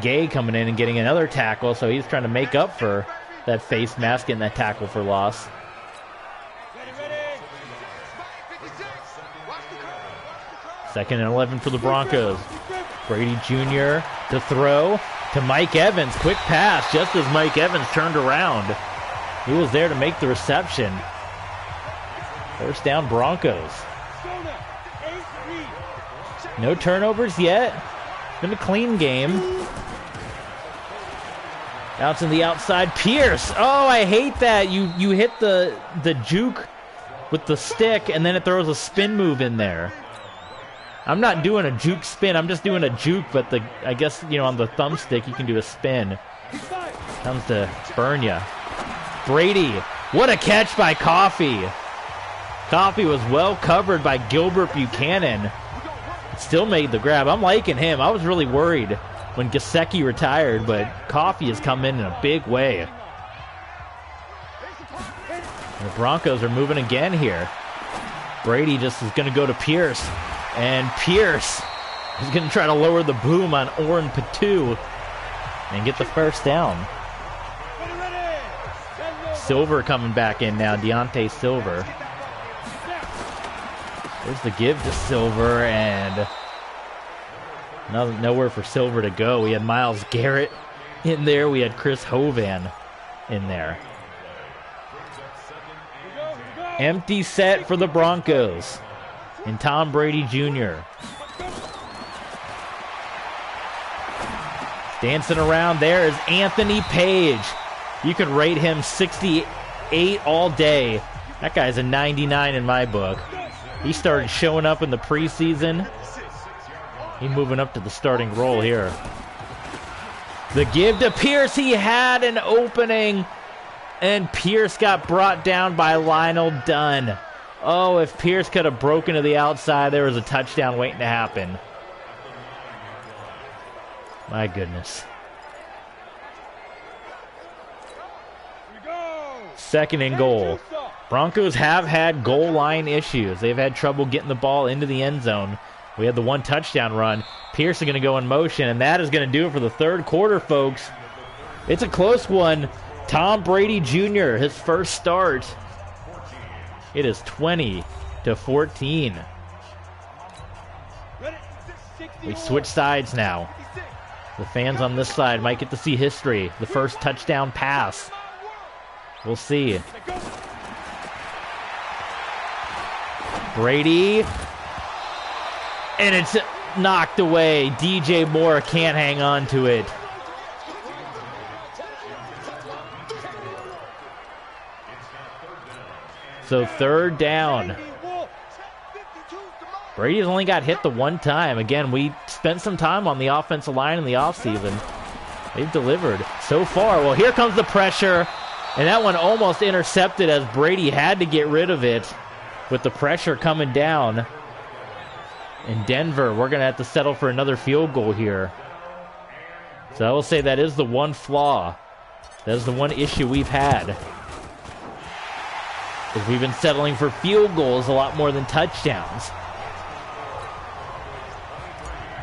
Gay coming in and getting another tackle, so he's trying to make up for that face mask, getting that tackle for loss. Second and 11 for the Broncos. Brady Jr. to throw to Mike Evans. Quick pass just as Mike Evans turned around. He was there to make the reception. First down, Broncos. No turnovers yet. It's been a clean game. Out to the outside, Pierce. Oh, I hate that. You hit the juke with the stick, and then it throws a spin move in there. I'm not doing a juke spin. I'm just doing a juke, but I guess, on the thumbstick you can do a spin. Comes to burn ya. Brady. What a catch by Coffey. Coffey was well covered by Gilbert Buchanan. Still made the grab. I'm liking him. I was really worried when Gesicki retired, but Coffey has come in a big way. The Broncos are moving again here. Brady just is going to go to Pierce. And Pierce is going to try to lower the boom on Oren Patu and get the first down. Silver coming back in now. Deontay Silver. There's the give to Silver, and nowhere for Silver to go. We had Myles Garrett in there. We had Chris Hovan in there. Empty set for the Broncos. And Tom Brady Jr. Dancing around there is Anthony Page. You could rate him 68 all day. That guy's a 99 in my book. He started showing up in the preseason. He's moving up to the starting role here. The give to Pierce. He had an opening, and Pierce got brought down by Lionel Dunn. Oh, if Pierce could have broken to the outside, there was a touchdown waiting to happen. My goodness. Second and goal. Broncos have had goal line issues. They've had trouble getting the ball into the end zone. We had the one touchdown run. Pierce is going to go in motion, and that is going to do it for the third quarter, folks. It's a close one. Tom Brady Jr., his first start. It is 20-14. We switch sides now. The fans on this side might get to see history. The first touchdown pass. We'll see. Brady. And it's knocked away. DJ Moore can't hang on to it. So third down. Brady's only got hit the one time. Again, we spent some time on the offensive line in the offseason. They've delivered so far. Well, here comes the pressure. And that one almost intercepted as Brady had to get rid of it with the pressure coming down. In Denver, we're going to have to settle for another field goal here. So I will say that is the one flaw. That is the one issue we've had. Is we've been settling for field goals a lot more than touchdowns.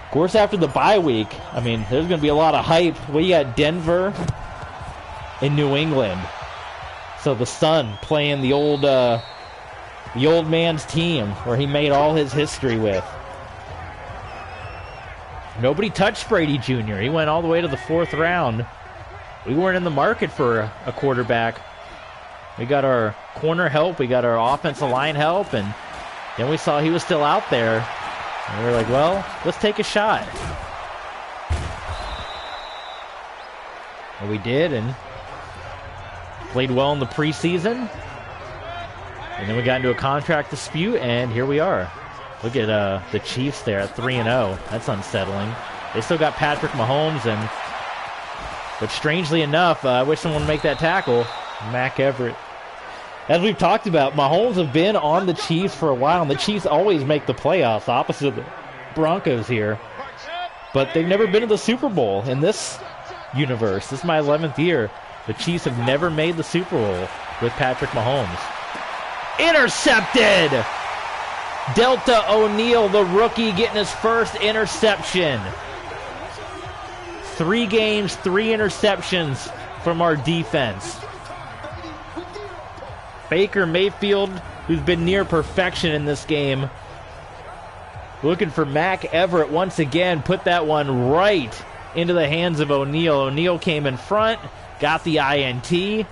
Of course, after the bye week, I mean, there's going to be a lot of hype. We got Denver and New England. So the son playing the old man's team where he made all his history with. Nobody touched Brady Jr. He went all the way to the 4th round. We weren't in the market for a quarterback. We got our corner help. We got our offensive line help. And then we saw he was still out there. And we were like, well, let's take a shot. And we did, and played well in the preseason. And then we got into a contract dispute, and here we are. Look at the Chiefs there at 3-0. That's unsettling. They still got Patrick Mahomes, but strangely enough, I wish someone would make that tackle. Mac Everett. As we've talked about, Mahomes have been on the Chiefs for a while, and the Chiefs always make the playoffs, opposite of the Broncos here. But they've never been to the Super Bowl in this universe. This is my 11th year. The Chiefs have never made the Super Bowl with Patrick Mahomes. Intercepted! Delta O'Neal, the rookie, getting his first interception. 3 games, 3 interceptions from our defense. Baker Mayfield, who's been near perfection in this game, looking for Mac Everett once again. Put that one right into the hands of O'Neal. O'Neal came in front, got the INT.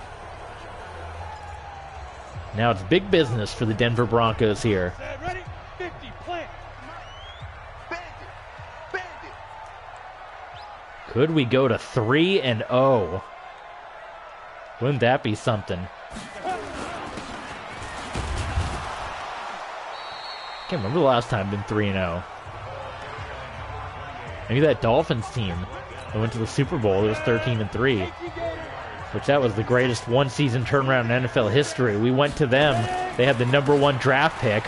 Now it's big business for the Denver Broncos here. Ready? 50, plant. Could we go to 3-0? Wouldn't that be something? I can't remember the last time I've been 3-0. Maybe that Dolphins team that went to the Super Bowl, it was 13-3. Which that was the greatest one-season turnaround in NFL history. We went to them. They had the #1 draft pick.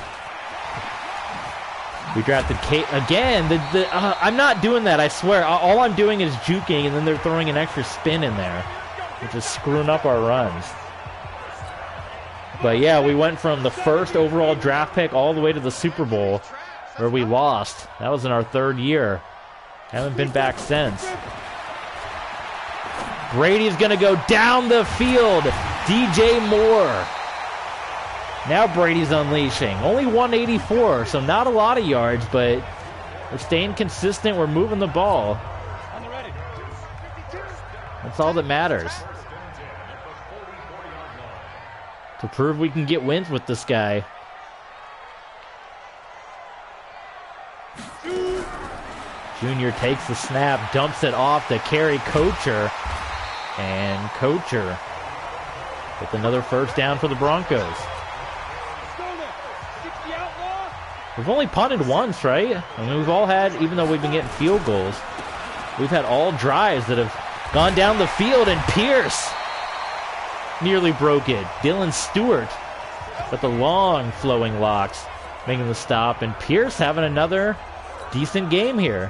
We drafted Kate again. I'm not doing that, I swear. All I'm doing is juking, and then they're throwing an extra spin in there, which is screwing up our runs. But yeah, we went from the first overall draft pick all the way to the Super Bowl, where we lost. That was in our 3rd year. Haven't been back since. Brady's going to go down the field. DJ Moore. Now Brady's unleashing. Only 184, so not a lot of yards, but we're staying consistent. We're moving the ball. That's all that matters. To prove we can get wins with this guy. Junior takes the snap, dumps it off to Kerry Coacher. And Coacher with another first down for the Broncos. We've only punted once, right? I mean, we've all had, even though we've been getting field goals, we've had all drives that have gone down the field, and Pierce nearly broke it. Dylan Stewart with the long flowing locks making the stop, and Pierce having another decent game here.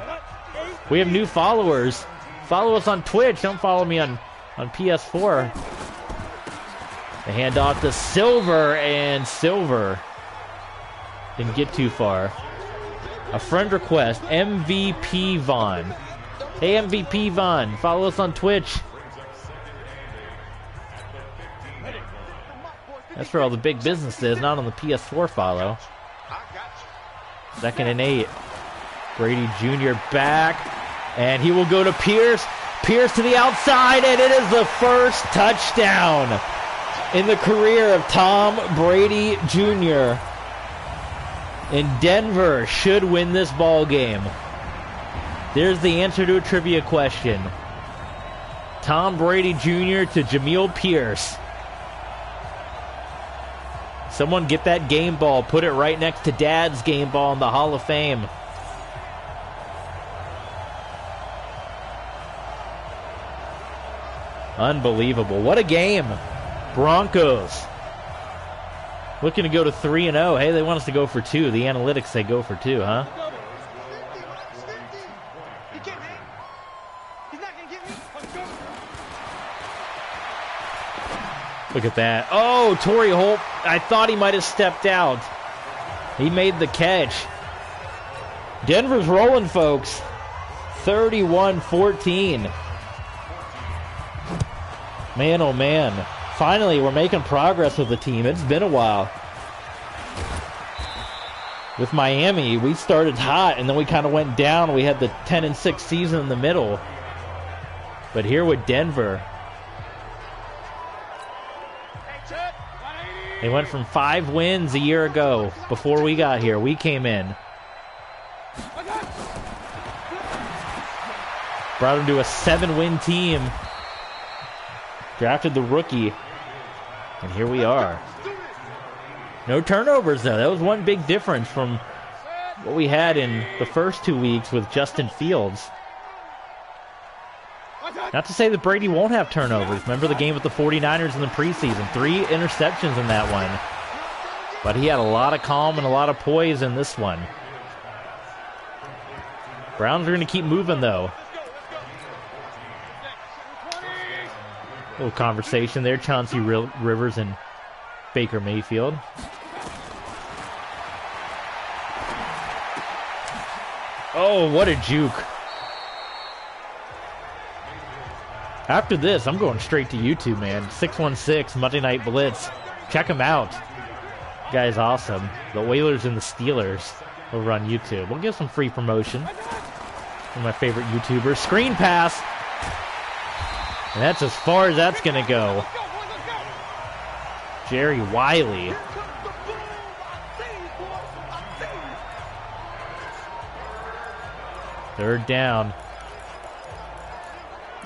We have new followers. Follow us on Twitch. Don't follow me on PS4. The handoff to Silver, and Silver didn't get too far. A friend request, MVP Vaughn. Hey, MVP Vaughn, follow us on Twitch. That's where all the big business is, not on the PS4 follow. 2nd and 8. Brady Jr. back, and he will go to Pierce. Pierce to the outside, and it is the first touchdown in the career of Tom Brady Jr. And Denver should win this ball game. There's the answer to a trivia question. Tom Brady Jr. to Jamil Pierce. Someone get that game ball, put it right next to Dad's game ball in the Hall of Fame. Unbelievable. What a game. Broncos looking to go to 3-0. Hey, they want us to go for 2. The analytics say go for 2, huh? Look at that. Oh, Torrey Holt. I thought he might have stepped out. He made the catch. Denver's rolling, folks. 31-14. Man, oh man. Finally, we're making progress with the team. It's been a while. With Miami, we started hot, and then we kind of went down. We had the 10-6 season in the middle. But here with Denver, they went from 5 wins a year ago before we got here. We came in. Brought them to a 7-win team. Drafted the rookie. And here we are. No turnovers, though. That was one big difference from what we had in the first 2 weeks with Justin Fields. Not to say that Brady won't have turnovers. Remember the game with the 49ers in the preseason? 3 interceptions in that one. But he had a lot of calm and a lot of poise in this one. Browns are going to keep moving, though. Little conversation there. Chauncey Rivers and Baker Mayfield. Oh, what a juke. After this, I'm going straight to YouTube, man. 616 Monday Night Blitz. Check him out. Guy's awesome. The Oilers and the Steelers over on YouTube. We'll give some free promotion. One of my favorite YouTubers. Screen pass. And that's as far as that's going to go. Jerry Wiley. Third down.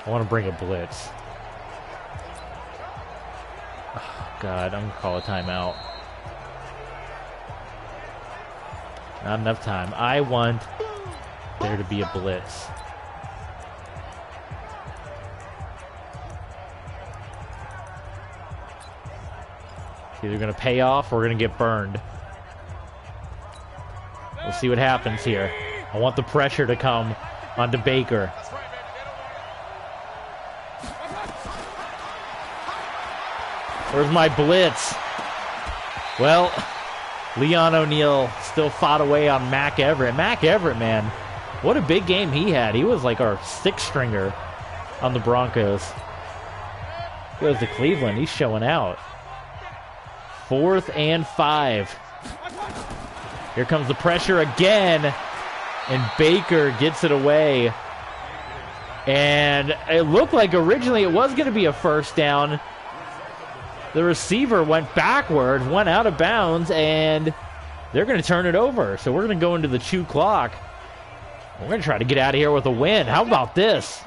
I want to bring a blitz. Oh, God, I'm going to call a timeout. Not enough time. I want there to be a blitz. It's either going to pay off or we're going to get burned. We'll see what happens here. I want the pressure to come onto Baker. Where's my blitz? Well, Leon O'Neal still fought away on Mac Everett. Mac Everett, man, what a big game he had. He was like our 6th stringer on the Broncos. Goes to Cleveland. He's showing out. 4th and 5. Here comes the pressure again. And Baker gets it away. And it looked like originally it was going to be a first down. The receiver went backwards, went out of bounds, and they're going to turn it over. So we're going to go into the chew clock. We're going to try to get out of here with a win. How about this?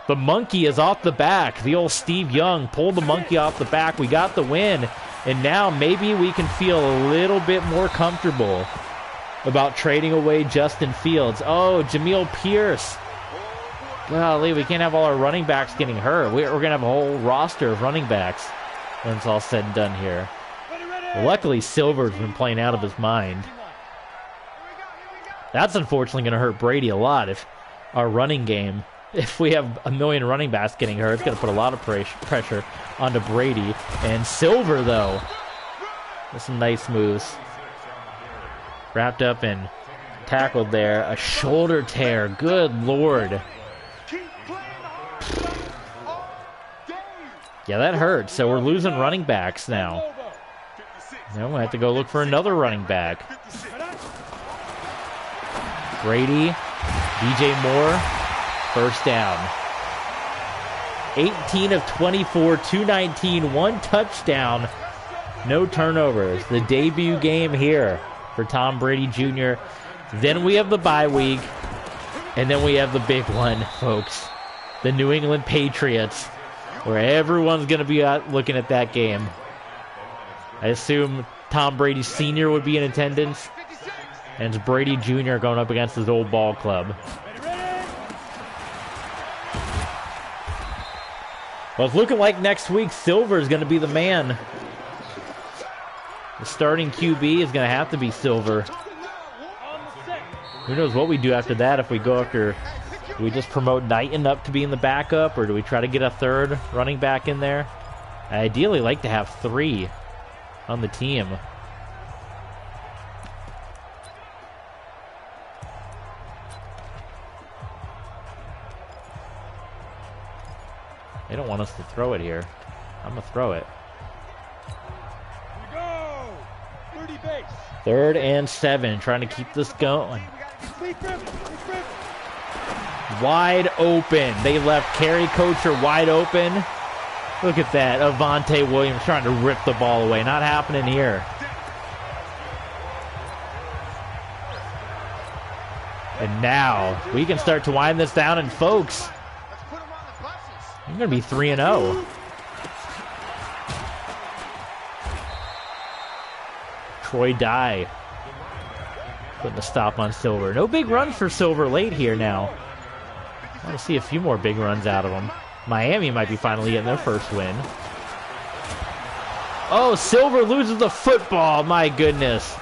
The monkey is off the back. The old Steve Young pulled the monkey off the back. We got the win. And now maybe we can feel a little bit more comfortable about trading away Justin Fields. Oh, Jamil Pierce. Golly, we can't have all our running backs getting hurt. We're going to have a whole roster of running backs when it's all said and done here. Well, luckily, Silver's been playing out of his mind. That's unfortunately going to hurt Brady a lot if our running game, if we have a million running backs getting hurt, it's going to put a lot of pressure onto Brady. And Silver, though, with some nice moves. Wrapped up and tackled there. A shoulder tear. Good Lord. Yeah, that hurts. So we're losing running backs now. Now we'll have to go look for another running back. Brady, DJ Moore, first down. 18 of 24, 219, 1 touchdown, no turnovers. The debut game here for Tom Brady Jr. Then we have the bye week, and then we have the big one, folks. The New England Patriots, where everyone's going to be out looking at that game. I assume Tom Brady Sr. would be in attendance, and it's Brady Jr. going up against his old ball club. Well, it's looking like next week Silver is going to be the man. The starting QB is going to have to be Silver. Who knows what we do after that, if we go after... Do we just promote Knighton up to being the backup, or do we try to get a third running back in there? I ideally like to have 3 on the team. They don't want us to throw it here. I'm going to throw it. Here we go. 30 base. 3rd and 7, trying to keep this going. Wide open. They left Kerry Coacher wide open. Look at that. Avante Williams trying to rip the ball away. Not happening here. And now we can start to wind this down. And folks, you're going to be 3-0. Troy Dye putting a stop on Silver. No big runs for Silver late here now. I want to see a few more big runs out of them. Miami might be finally getting their first win. Oh, Silver loses the football. My goodness.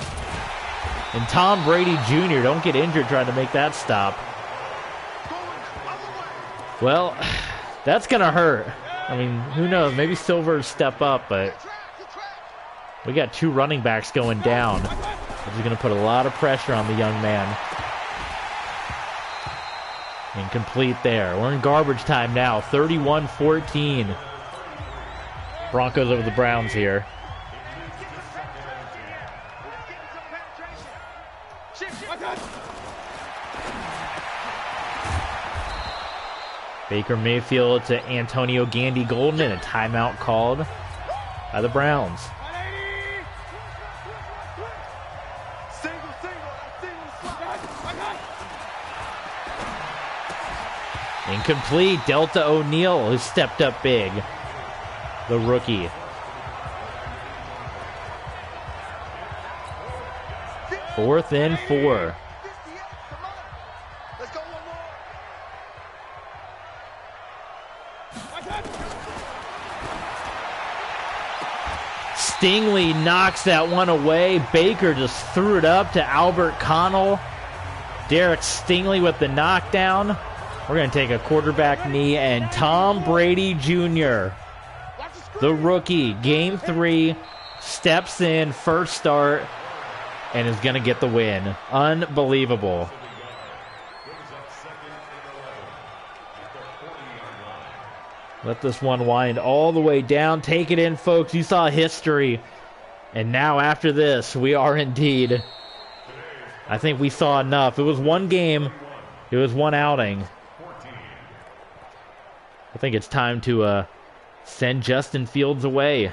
And Tom Brady Jr. don't get injured trying to make that stop. Well, that's going to hurt. I mean, who knows? Maybe Silver will step up, but we got 2 running backs going down, which is going to put a lot of pressure on the young man. Incomplete there. We're in garbage time now. 31-14. Broncos over the Browns here. Baker Mayfield to Antonio Gandy Golden, and a timeout called by the Browns. Incomplete. Delta O'Neal, who stepped up big. The rookie. Fourth and 4. Stingley knocks that one away. Baker just threw it up to Albert Connell. Derek Stingley with the knockdown. We're going to take a quarterback knee, and Tom Brady Jr., the rookie, game 3, steps in, first start, and is going to get the win. Unbelievable. Let this one wind all the way down. Take it in, folks. You saw history. And now after this, we are indeed... I think we saw enough. It was one game. It was one outing. I think it's time to send Justin Fields away.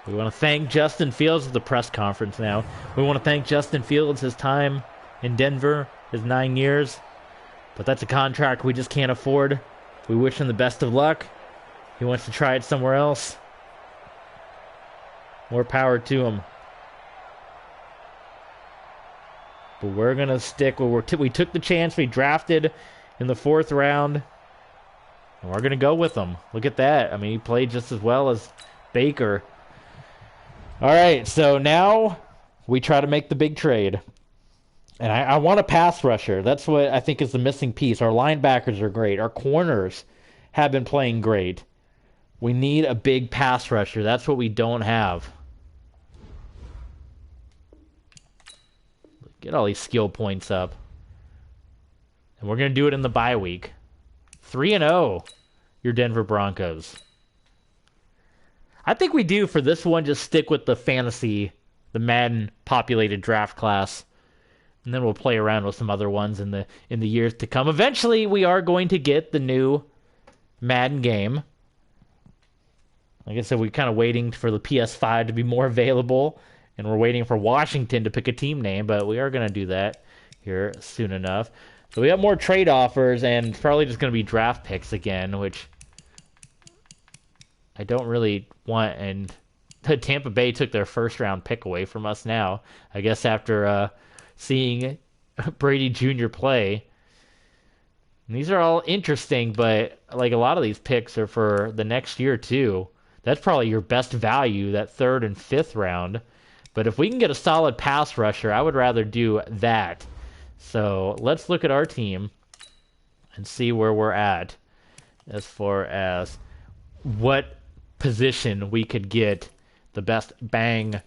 We want to thank Justin Fields at the press conference now. We want to thank Justin Fields, his time in Denver, his 9 years. But that's a contract we just can't afford. We wish him the best of luck. He wants to try it somewhere else. More power to him. But we're going to stick where we took the chance. We drafted in the 4th round. And we're going to go with him. Look at that. I mean, he played just as well as Baker. All right, so now we try to make the big trade. And I want a pass rusher. That's what I think is the missing piece. Our linebackers are great. Our corners have been playing great. We need a big pass rusher. That's what we don't have. Get all these skill points up. And we're going to do it in the bye week. 3-0, your Denver Broncos. I think we do, for this one, just stick with the fantasy, the Madden-populated draft class. And then we'll play around with some other ones in the years to come. Eventually, we are going to get the new Madden game. Like I said, we're kind of waiting for the PS5 to be more available, and we're waiting for Washington to pick a team name, but we are going to do that here soon enough. So we got more trade offers, and it's probably just going to be draft picks again, which I don't really want. And Tampa Bay took their first round pick away from us now. I guess after seeing Brady Jr. play. And these are all interesting, but like a lot of these picks are for the next year too. That's probably your best value, that third and fifth round. But if we can get a solid pass rusher, I would rather do that. So let's look at our team and see where we're at as far as what position we could get the best bang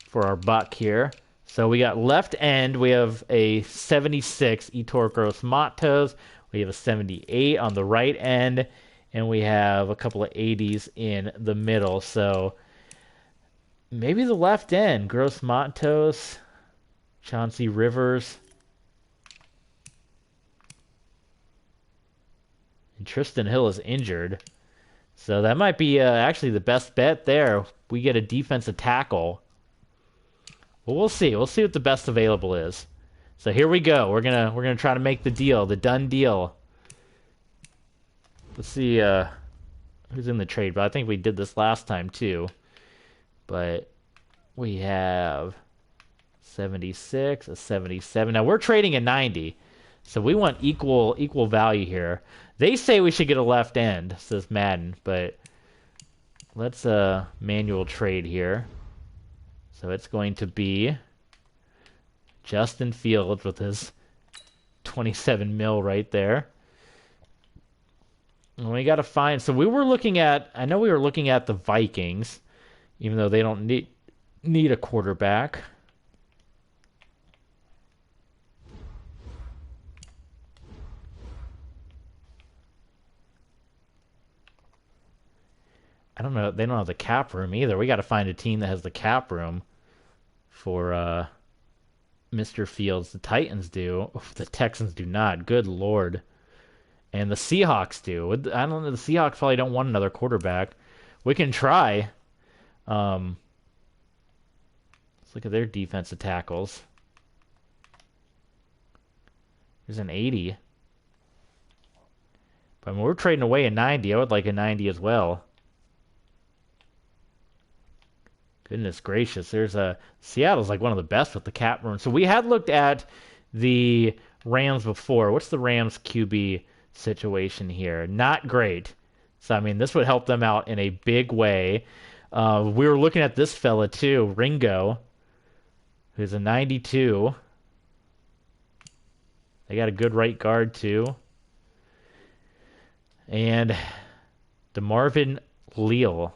for our buck here. So we got left end. We have a 76 Etor Gross Matos. We have a 78 on the right end. And we have a couple of 80s in the middle. So maybe the left end. Gross Matos, Chauncey Rivers. And Tristan Hill is injured. So that might be actually the best bet there. We get a defensive tackle. Well, we'll see. We'll see what the best available is. So here we go. We're gonna try to make the deal, the done deal. Let's see who's in the trade. But I think we did this last time too. But we have 76, a 77. Now we're trading a 90, so we want equal value here. They say we should get a left end, says Madden, but let's manual trade here. So it's going to be Justin Fields with his 27 mil right there. And we got to find. So we were looking at. I know we were looking at the Vikings, even though they don't need a quarterback. I don't know. They don't have the cap room either. We got to find a team that has the cap room for Mr. Fields. The Titans do. The Texans do not. Good Lord. And the Seahawks do. I don't know. The Seahawks probably don't want another quarterback. We can try. Let's look at their defensive tackles. There's an 80. But I mean, we're trading away a 90. I would like a 90 as well. Goodness gracious. There's a Seattle's like one of the best with the cap room. So we had looked at the Rams before. What's the Rams QB situation here? Not great. So I mean, this would help them out in a big way. We were looking at this fella too, Ringo, who's a 92. They got a good right guard too. And DeMarvin Leal.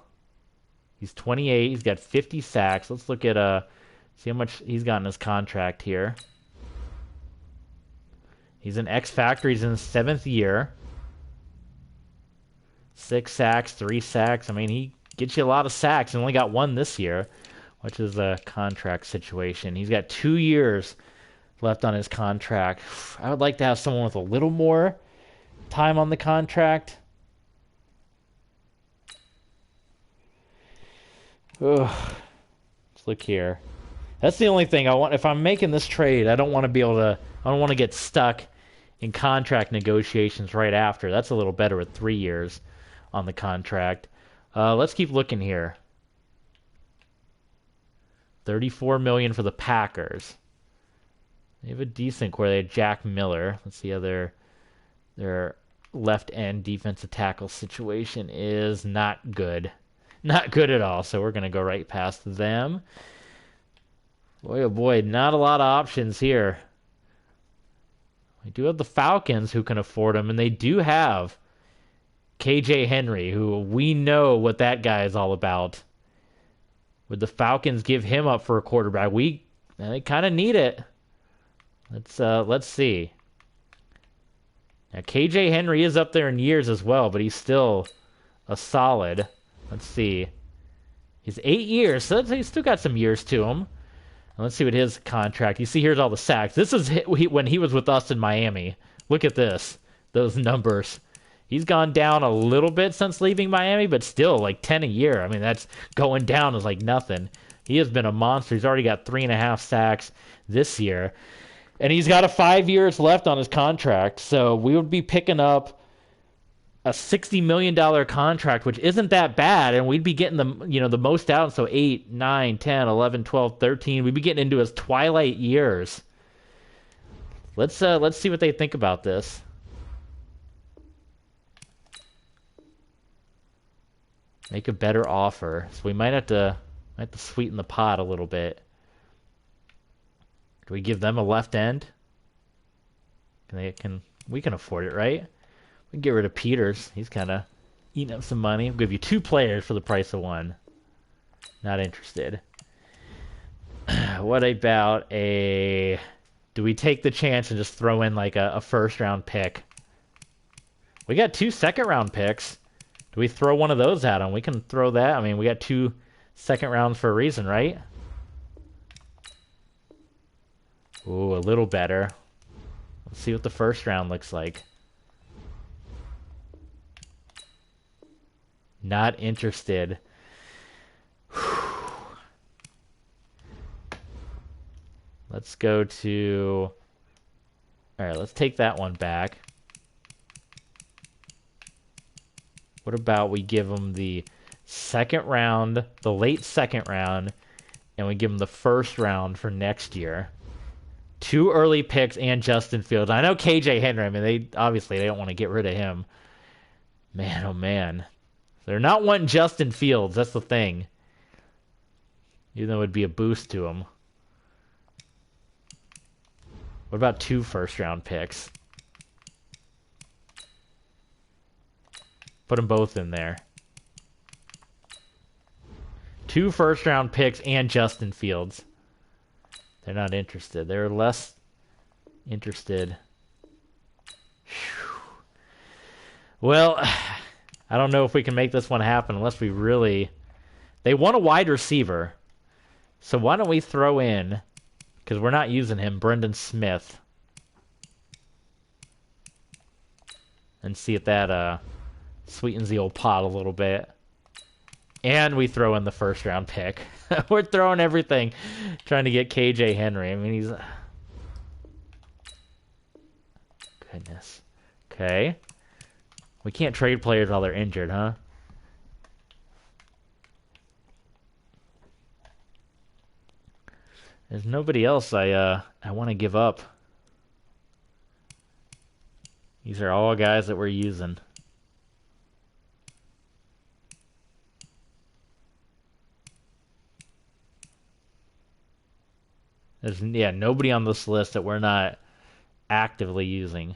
He's 28. He's got 50 sacks. Let's look at see how much he's got in his contract here. He's an X Factor. He's in his 7th year. 6 sacks, 3 sacks. I mean, he gets you a lot of sacks. He only got 1 this year, which is a contract situation. He's got 2 years left on his contract. I would like to have someone with a little more time on the contract. Ugh. Let's look here. That's the only thing I want. If I'm making this trade, I don't want to get stuck in contract negotiations right after. That's a little better with 3 years on the contract. Let's keep looking here. $34 million for the Packers. They have a decent core. They had Jack Miller. Let's see how their left end defensive tackle situation is. Not good. Not good at all. So we're going to go right past them. Boy, oh boy, not a lot of options here. We do have the Falcons who can afford them, and they do have KJ Henry, who we know what that guy is all about. Would the Falcons give him up for a quarterback? They kind of need it. Let's see. Now KJ Henry is up there in years as well, but he's still a solid. Let's see. He's 8 years, so he's still got some years to him. And let's see what his contract. You see, here's all the sacks. This is when he was with us in Miami. Look at this. Those numbers. He's gone down a little bit since leaving Miami, but still, like 10 a year. I mean, that's going down is like nothing. He has been a monster. He's already got 3.5 sacks this year. And he's got 5 years left on his contract. So we would be picking up a $60 million contract, which isn't that bad. And we'd be getting the most out. So 8, 9, 10, 11, 12, 13. We'd be getting into his twilight years. Let's see what they think about this. Make a better offer. So we might have to sweeten the pot a little bit. Do we give them a left end? We can afford it, right? We can get rid of Peters. He's kind of eating up some money. We'll give you 2 players for the price of 1. Not interested. What about a... Do we take the chance and just throw in like a first-round pick? We got 2 second-round picks. Do we throw one of those at them? We can throw that. I mean, we got 2 second rounds for a reason, right? Ooh, a little better. Let's see what the first round looks like. Not interested. Let's go to... Alright, let's take that one back. What about we give them the second round, the late second round, and we give them the first round for next year? 2 early picks and Justin Fields. I know KJ Henry. I mean, they don't want to get rid of him. Man, oh man. They're not wanting Justin Fields. That's the thing. Even though it would be a boost to him. What about 2 first-round picks? Put them both in there. 2 first-round picks and Justin Fields. They're not interested. They're less interested. Whew. Well, I don't know if we can make this one happen unless we really... They want a wide receiver. So why don't we throw in... Because we're not using him, Brendan Smith. And see if that sweetens the old pot a little bit. And we throw in the first round pick. We're throwing everything trying to get KJ Henry. I mean, he's... Goodness. Okay. We can't trade players while they're injured, huh? There's nobody else I want to give up. These are all guys that we're using. There's nobody on this list that we're not actively using.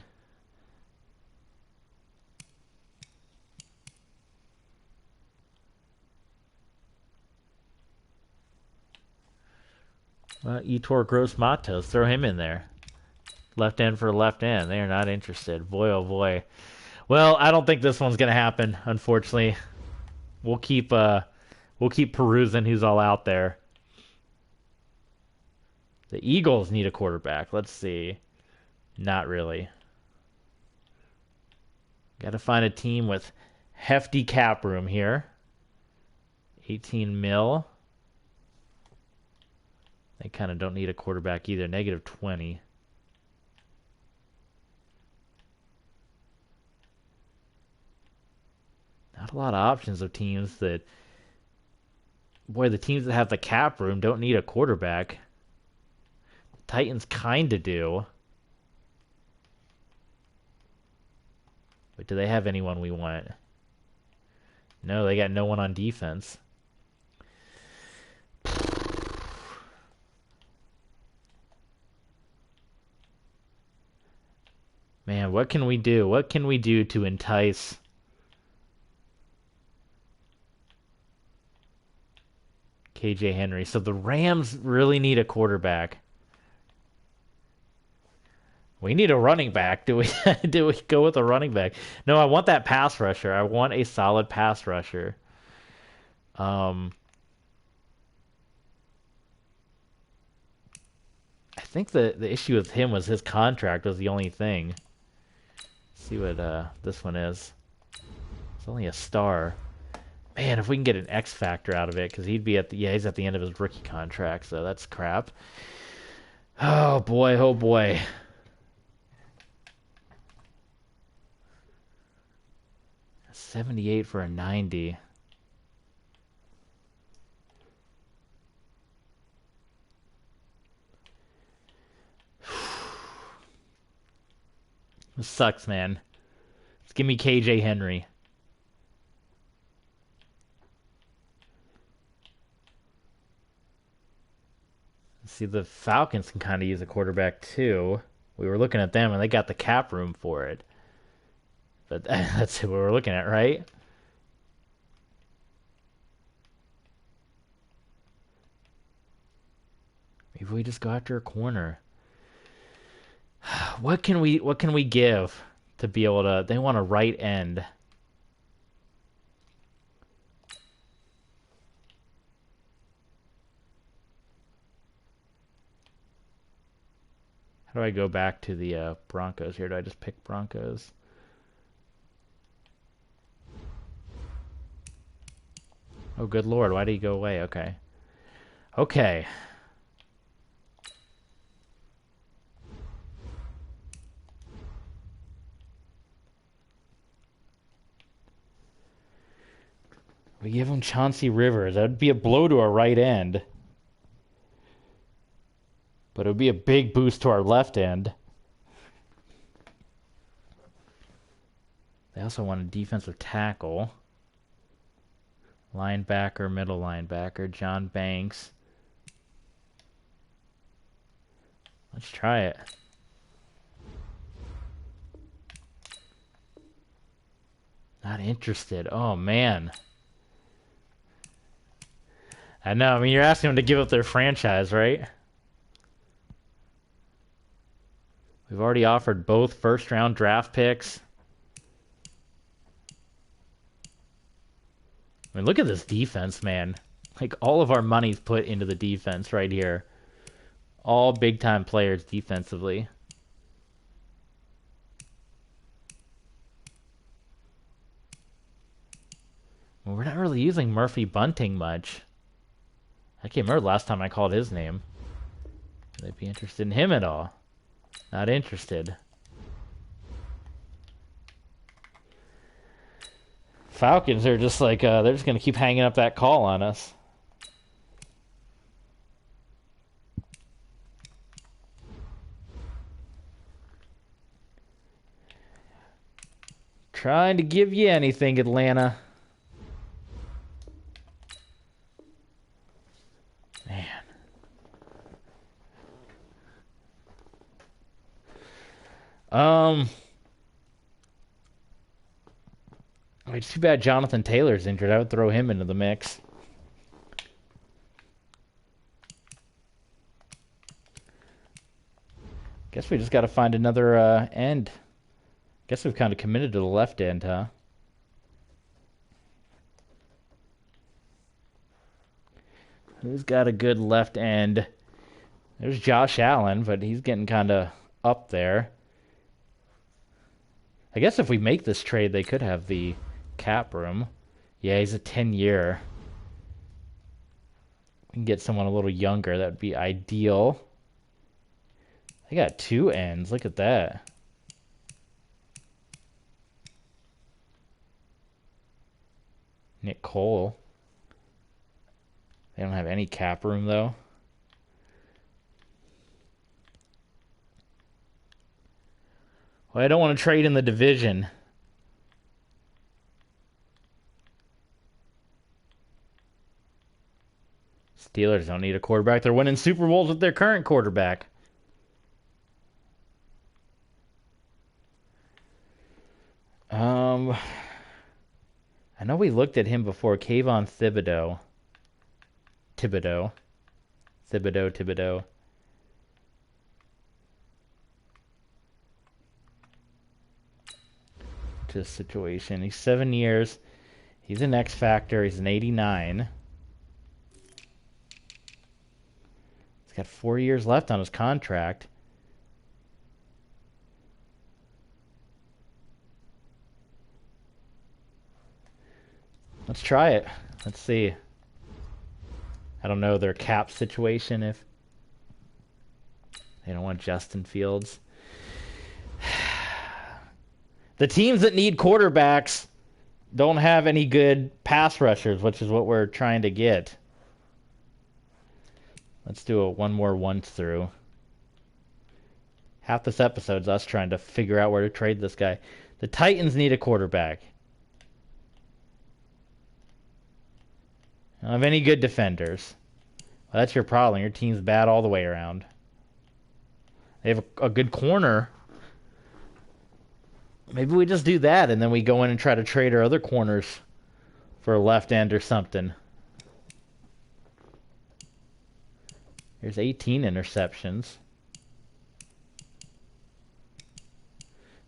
Etor Gross Matos, throw him in there. Left end for left end. They are not interested. Boy, oh boy. Well, I don't think this one's gonna happen. Unfortunately, we'll keep perusing who's all out there. The Eagles need a quarterback. Let's see. Not really. Got to find a team with hefty cap room here. 18 mil. They kind of don't need a quarterback either. Negative 20. Not a lot of options of teams that... Boy, the teams that have the cap room don't need a quarterback. The Titans kind of do. But do they have anyone we want? No, they got no one on defense. Man, what can we do? What can we do to entice... KJ Henry? So the Rams really need a quarterback. We need a running back. Do we go with a running back? No, I want that pass rusher. I want a solid pass rusher. I think the issue with him was his contract was the only thing. Let's see what this one is. It's only a star. Man, if we can get an X factor out of it, because he'd be at the he's at the end of his rookie contract, so that's crap. Oh boy, oh boy. A 78 for a 90. This sucks, man. Just give me KJ Henry. See, the Falcons can kind of use a quarterback too. We were looking at them, and they got the cap room for it. But that's what we're looking at, right? Maybe we just go after a corner. What can we give to be able to? They want a right end. How do I go back to the Broncos here? Do I just pick Broncos? Oh, good Lord. Why did he go away? Okay. Okay. We give him Chauncey Rivers. That would be a blow to our right end. But it would be a big boost to our left end. They also want a defensive tackle. Linebacker, middle linebacker, John Banks. Let's try it. Not interested. Oh, man. I know. I mean, you're asking them to give up their franchise, right? We've already offered both first-round draft picks. I mean, look at this defense, man. Like, all of our money's put into the defense right here. All big-time players defensively. Well, we're not really using Murphy Bunting much. I can't remember the last time I called his name. Would they be interested in him at all? Not interested. Falcons are just like, they're just going to keep hanging up that call on us. Trying to give you anything, Atlanta. Man. It's too bad Jonathan Taylor's injured. I would throw him into the mix. Guess we just got to find another end. Guess we've kind of committed to the left end, huh? Who's got a good left end? There's Josh Allen, but he's getting kind of up there. I guess if we make this trade, they could have the cap room. Yeah, he's a 10-year. We can get someone a little younger. That would be ideal. They got two ends. Look at that. Nick Cole. They don't have any cap room, though. Well, I don't want to trade in the division. Steelers don't need a quarterback. They're winning Super Bowls with their current quarterback. I know we looked at him before. Kayvon Thibodeau. Thibodeau. To situation. He's 7 years. He's an X Factor. He's an 89. He's got 4 years left on his contract. Let's try it. Let's see. I don't know their cap situation if they don't want Justin Fields. The teams that need quarterbacks don't have any good pass rushers, which is what we're trying to get. Let's do one more once through. Half this episode's us trying to figure out where to trade this guy. The Titans need a quarterback. Don't have any good defenders. Well, that's your problem. Your team's bad all the way around. They have a good corner. Maybe we just do that, and then we go in and try to trade our other corners for a left end or something. Here's 18 interceptions.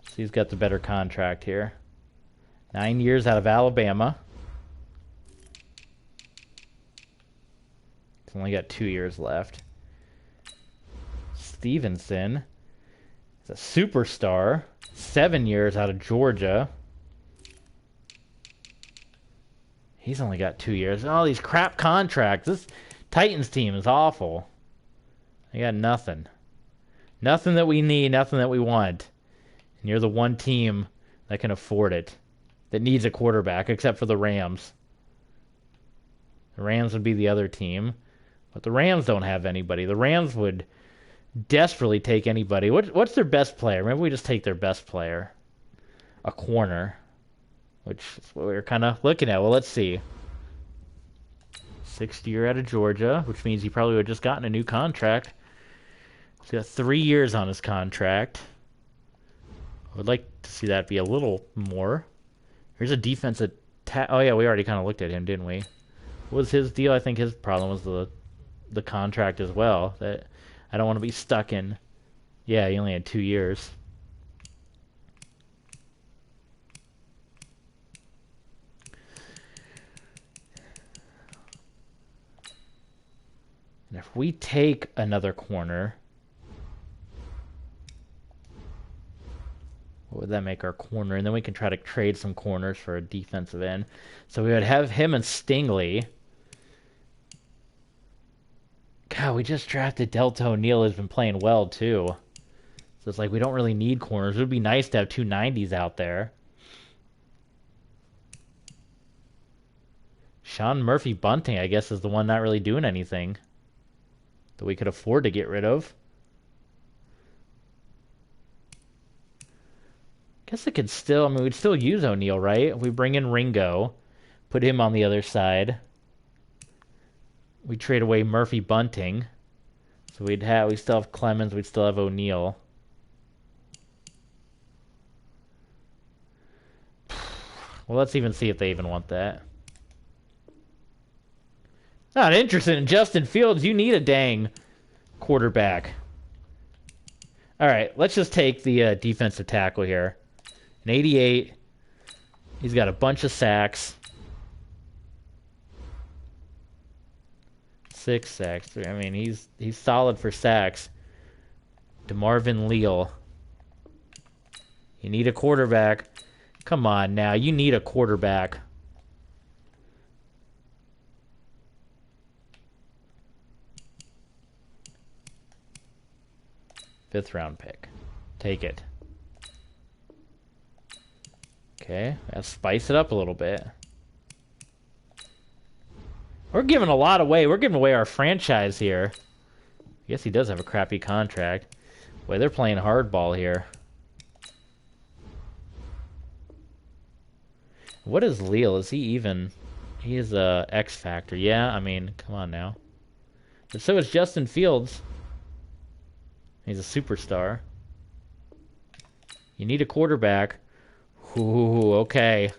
So he's got the better contract here. 9 years out of Alabama. He's only got 2 years left. Stevenson is a superstar. 7 years out of Georgia. He's only got 2 years. All these crap contracts. This Titans team is awful. They got nothing. Nothing that we need, nothing that we want. And you're the one team that can afford it, that needs a quarterback, except for the Rams. The Rams would be the other team. But the Rams don't have anybody. The Rams would desperately take anybody. What's their best player? Maybe we just take their best player. A corner. Which is what we were kind of looking at. Well, let's see. 6th year out of Georgia, which means he probably would have just gotten a new contract. He's got 3 years on his contract. I would like to see that be a little more. Here's a defensive... oh, yeah, we already kind of looked at him, didn't we? What was his deal? I think his problem was the contract as well. That I don't want to be stuck in... Yeah, he only had 2 years. And if we take another corner... What would that make our corner? And then we can try to trade some corners for a defensive end. So we would have him and Stingley. God, we just drafted Delta O'Neal, who's been playing well, too. So it's like we don't really need corners. It would be nice to have 2 90s out there. Sean Murphy-Bunting, I guess, is the one not really doing anything that we could afford to get rid of. Guess it could still... I mean, we'd still use O'Neal, right? If we bring in Ringo, put him on the other side. We trade away Murphy-Bunting. So we still have Clemens, we'd still have O'Neal. Well, let's even see if they even want that. Not interested in Justin Fields. You need a dang quarterback. All right, let's just take the defensive tackle here. An 88. He's got a bunch of sacks. 6 sacks. I mean, he's solid for sacks. DeMarvin Leal. You need a quarterback. Come on now, you need a quarterback. Fifth round pick. Take it. Okay, let's spice it up a little bit. We're giving a lot away. We're giving away our franchise here. I guess he does have a crappy contract. Boy, they're playing hardball here. What is Leal? Is he even... He is a X Factor. Yeah, I mean, come on now. But so is Justin Fields. He's a superstar. You need a quarterback. Ooh, okay.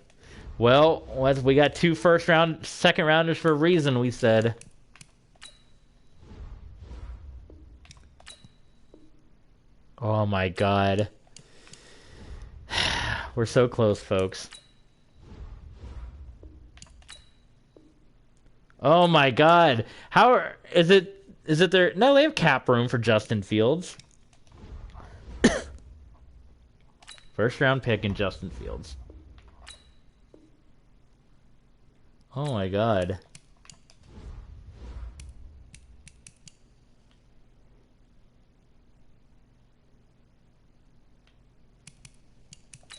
Well, we got 2 second rounders for a reason, we said. Oh my god. We're so close, folks. Oh my god. Is it there? No, they have cap room for Justin Fields. First round pick in Justin Fields. Oh my god.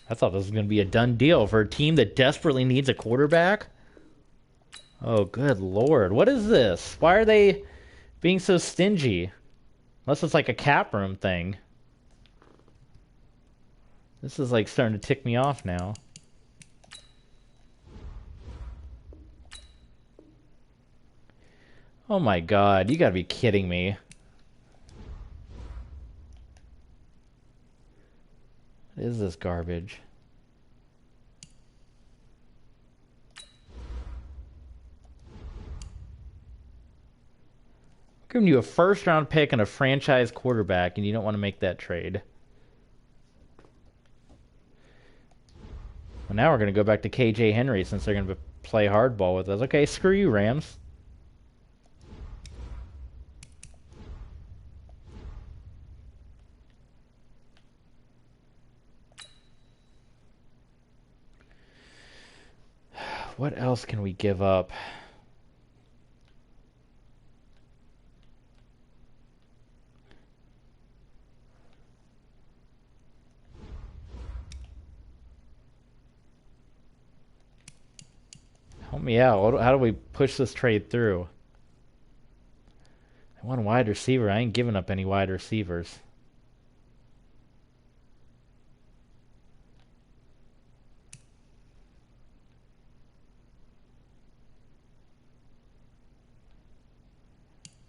I thought this was going to be a done deal for a team that desperately needs a quarterback. Oh, good lord. What is this? Why are they being so stingy? Unless it's like a cap room thing. This is like starting to tick me off now. Oh my god, you gotta be kidding me. What is this garbage? I'm giving you a first round pick and a franchise quarterback, and you don't want to make that trade. Well, now we're going to go back to KJ Henry since they're going to play hardball with us. Okay, screw you, Rams. What else can we give up? Help me out. How do we push this trade through? I want a wide receiver. I ain't giving up any wide receivers.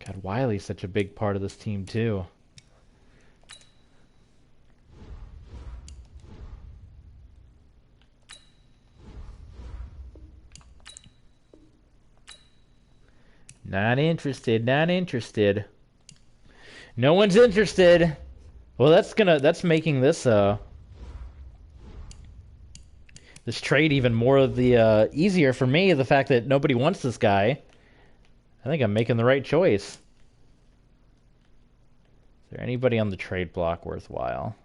God, Wiley's such a big part of this team, too. Not interested, not interested. No one's interested. Well, that's making this this trade even more of the easier for me, the fact that nobody wants this guy. I think I'm making the right choice. Is there anybody on the trade block worthwhile?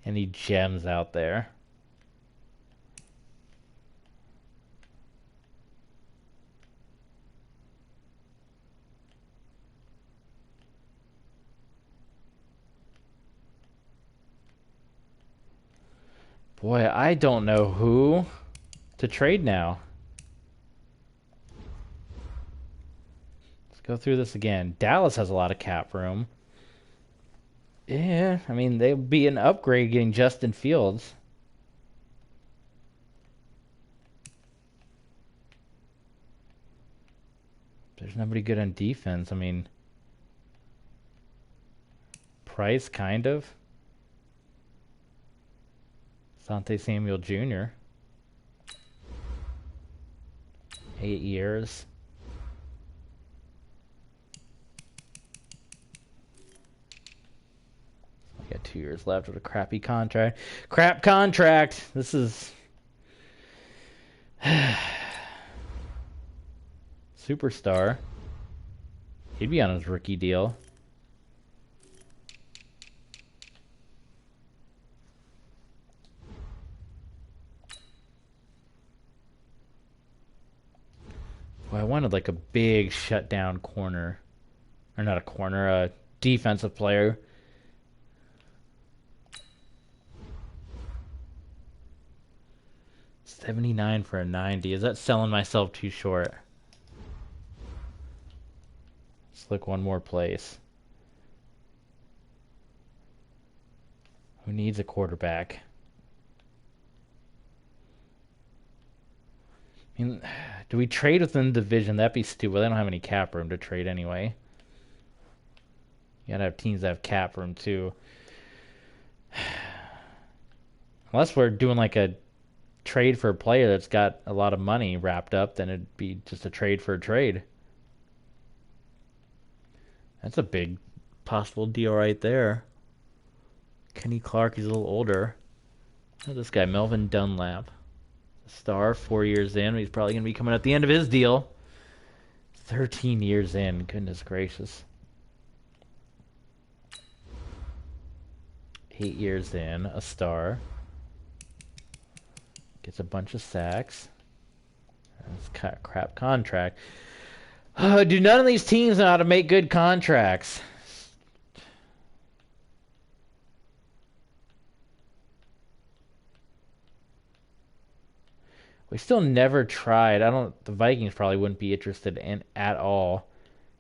Any gems out there? Boy, I don't know who to trade now. Let's go through this again. Dallas has a lot of cap room. Yeah, I mean, they'll be an upgrade getting Justin Fields. There's nobody good on defense. I mean, Price, kind of. Dante Samuel Jr. 8 years. I got 2 years left with a crappy contract. Crap contract! This is... Superstar. He'd be on his rookie deal. Well, I wanted like a big shutdown corner. Or not a corner, a defensive player. $79 for a 90. Is that selling myself too short? Let's look one more place. Who needs a quarterback? I mean, do we trade within the division? That'd be stupid. They don't have any cap room to trade anyway. You gotta have teams that have cap room too. Unless we're doing like a trade for a player that's got a lot of money wrapped up, then it'd be just a trade for a trade. That's a big possible deal right there. Kenny Clark, he's a little older. Oh, this guy, Melvin Dunlap. Star, 4 years in. He's probably going to be coming at the end of his deal. 13 years in. Goodness gracious. 8 years in. A star. Gets a bunch of sacks. That's crap contract. Do none of these teams know how to make good contracts? We still never tried. The Vikings probably wouldn't be interested in at all,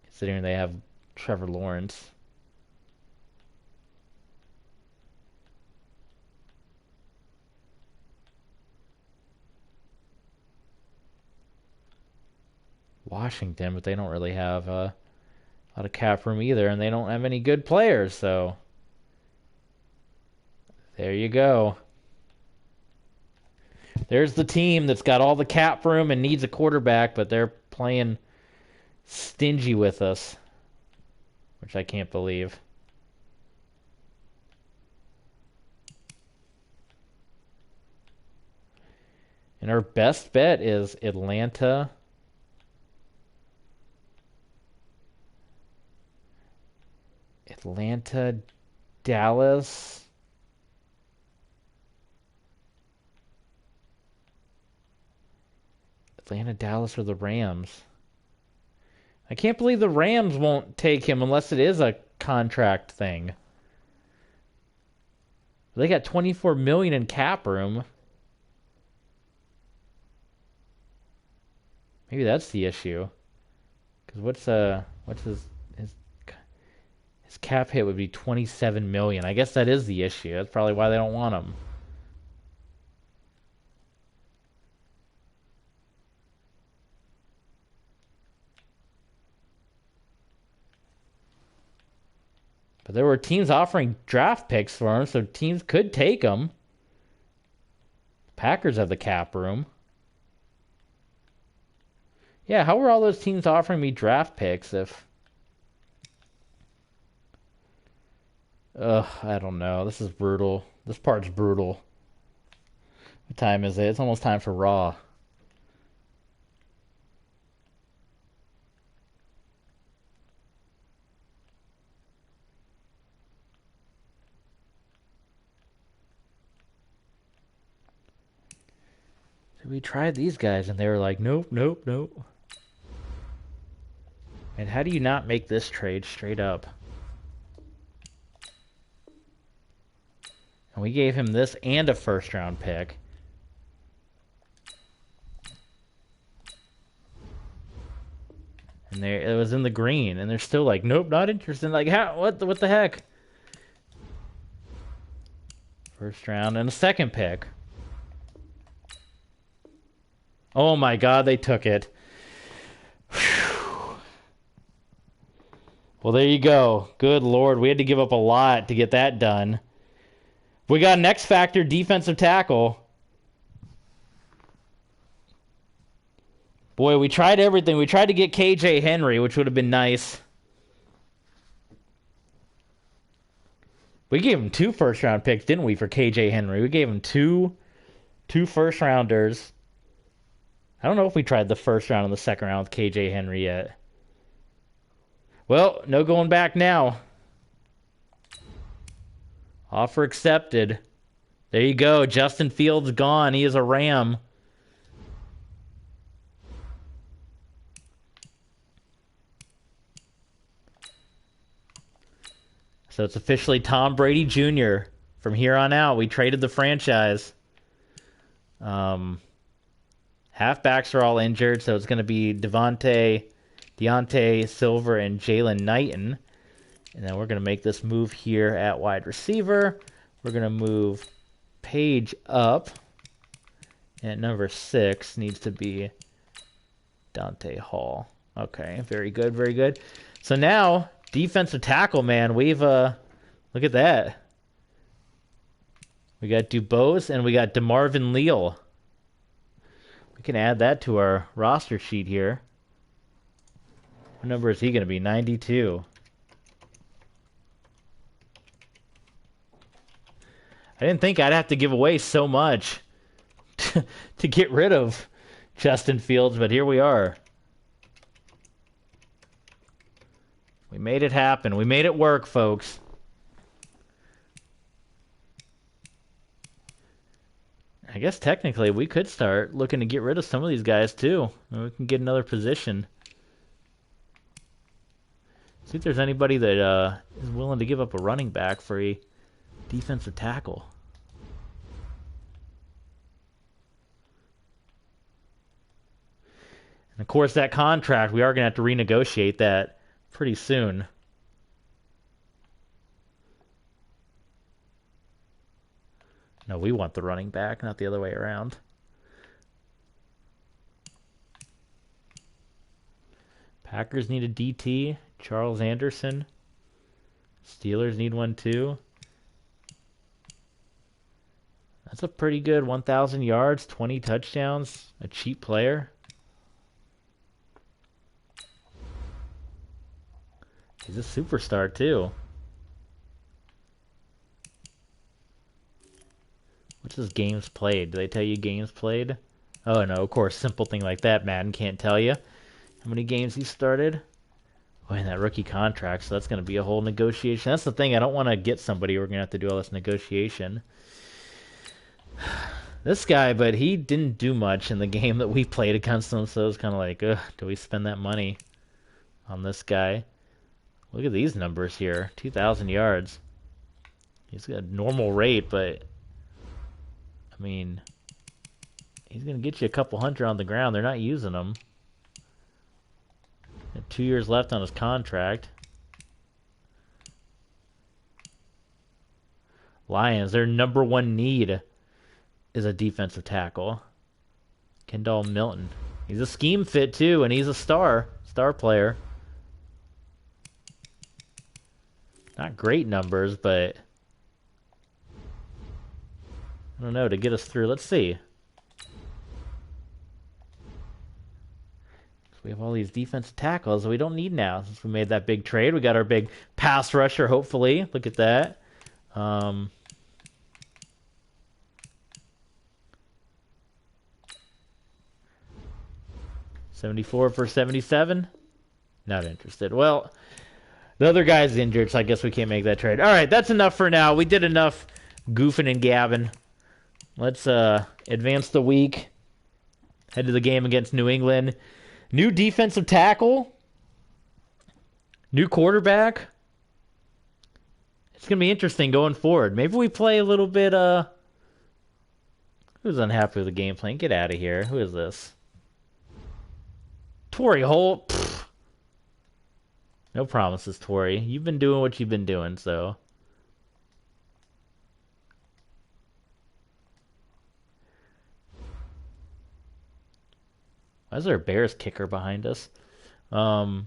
considering they have Trevor Lawrence. Washington, but they don't really have a lot of cap room either, and they don't have any good players, so there you go. There's the team that's got all the cap room and needs a quarterback, but they're playing stingy with us, which I can't believe. And our best bet is Atlanta. Dallas. Dallas, or the Rams. I can't believe the Rams won't take him unless it is a contract thing. They got $24 million in cap room. Maybe that's the issue. Because what's his cap hit would be $27 million. I guess that is the issue. That's probably why they don't want him. But there were teams offering draft picks for him, so teams could take him. Packers have the cap room. Yeah, how were all those teams offering me draft picks if... I don't know. This is brutal. This part's brutal. What time is it? It's almost time for Raw. So we tried these guys, and they were like, nope, nope, nope. And how do you not make this trade straight up? And we gave him this and a first-round pick. And it was in the green, and they're still like, nope, not interested. Like, how? What the heck? First round and a second pick. Oh my God, they took it. Whew. Well, there you go. Good Lord, we had to give up a lot to get that done. We got an X Factor defensive tackle. Boy, we tried everything. We tried to get KJ Henry, which would have been nice. We gave him 2 first-round picks, didn't we, for KJ Henry? We gave him two first-rounders. I don't know if we tried the first round and the second round with KJ Henry yet. Well, no going back now. Offer accepted. There you go. Justin Fields gone. He is a Ram. So it's officially Tom Brady Jr. From here on out, we traded the franchise. Halfbacks are all injured, so it's going to be Deontay Silver, and Jalen Knighton. And then we're going to make this move here at wide receiver. We're going to move Page up. And at number 6 needs to be Dante Hall. Okay, very good, very good. So now, defensive tackle, man, we've, look at that. We got Dubose and we got DeMarvin Leal. We can add that to our roster sheet here. What number is he going to be? 92. I didn't think I'd have to give away so much to get rid of Justin Fields, but here we are. We made it happen. We made it work, folks. I guess technically we could start looking to get rid of some of these guys too. We can get another position. See if there's anybody that is willing to give up a running back for a defensive tackle. And of course, that contract, we are going to have to renegotiate that pretty soon. No, we want the running back, not the other way around. Packers need a DT. Charles Anderson. Steelers need one too. That's a pretty good 1,000 yards, 20 touchdowns, a cheap player. He's a superstar too. What's his games played? Do they tell you games played? Oh no, of course, simple thing like that, Madden can't tell you how many games he started. Oh, and that rookie contract, so that's going to be a whole negotiation. That's the thing, I don't want to get somebody we're going to have to do all this negotiation. This guy, but he didn't do much in the game that we played against him, so it's kind of like, ugh, do we spend that money on this guy? Look at these numbers here, 2,000 yards. He's got a normal rate, but, I mean, he's going to get you a couple hundred on the ground. They're not using him. 2 years left on his contract. Lions, their number one need is a defensive tackle. Kendall Milton. He's a scheme fit too, and he's a star player. Not great numbers, but I don't know, to get us through. Let's see. We have all these defensive tackles that we don't need now since we made that big trade. We got our big pass rusher, hopefully. Look at that. 74 for 77. Not interested. Well, the other guy's injured, so I guess we can't make that trade. All right, that's enough for now. We did enough goofing and gabbing. Let's advance the week. Head to the game against New England. New defensive tackle. New quarterback. It's going to be interesting going forward. Maybe we play a little bit, who's unhappy with the game plan? Get out of here. Who is this? Torrey Holt. Pfft. No promises, Torrey. You've been doing what you've been doing, so. Why is there a Bears kicker behind us? Delta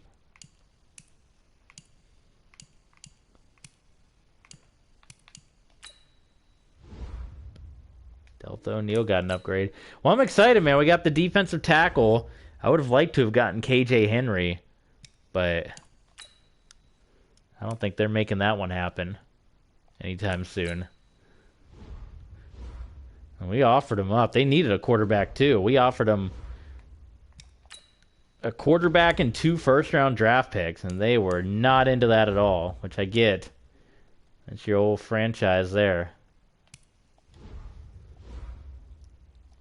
O'Neal got an upgrade. Well, I'm excited, man. We got the defensive tackle. I would have liked to have gotten KJ Henry, but I don't think they're making that one happen anytime soon. And we offered him up. They needed a quarterback, too. We offered him a quarterback and 2 first-round draft picks, and they were not into that at all, which I get. That's your old franchise there.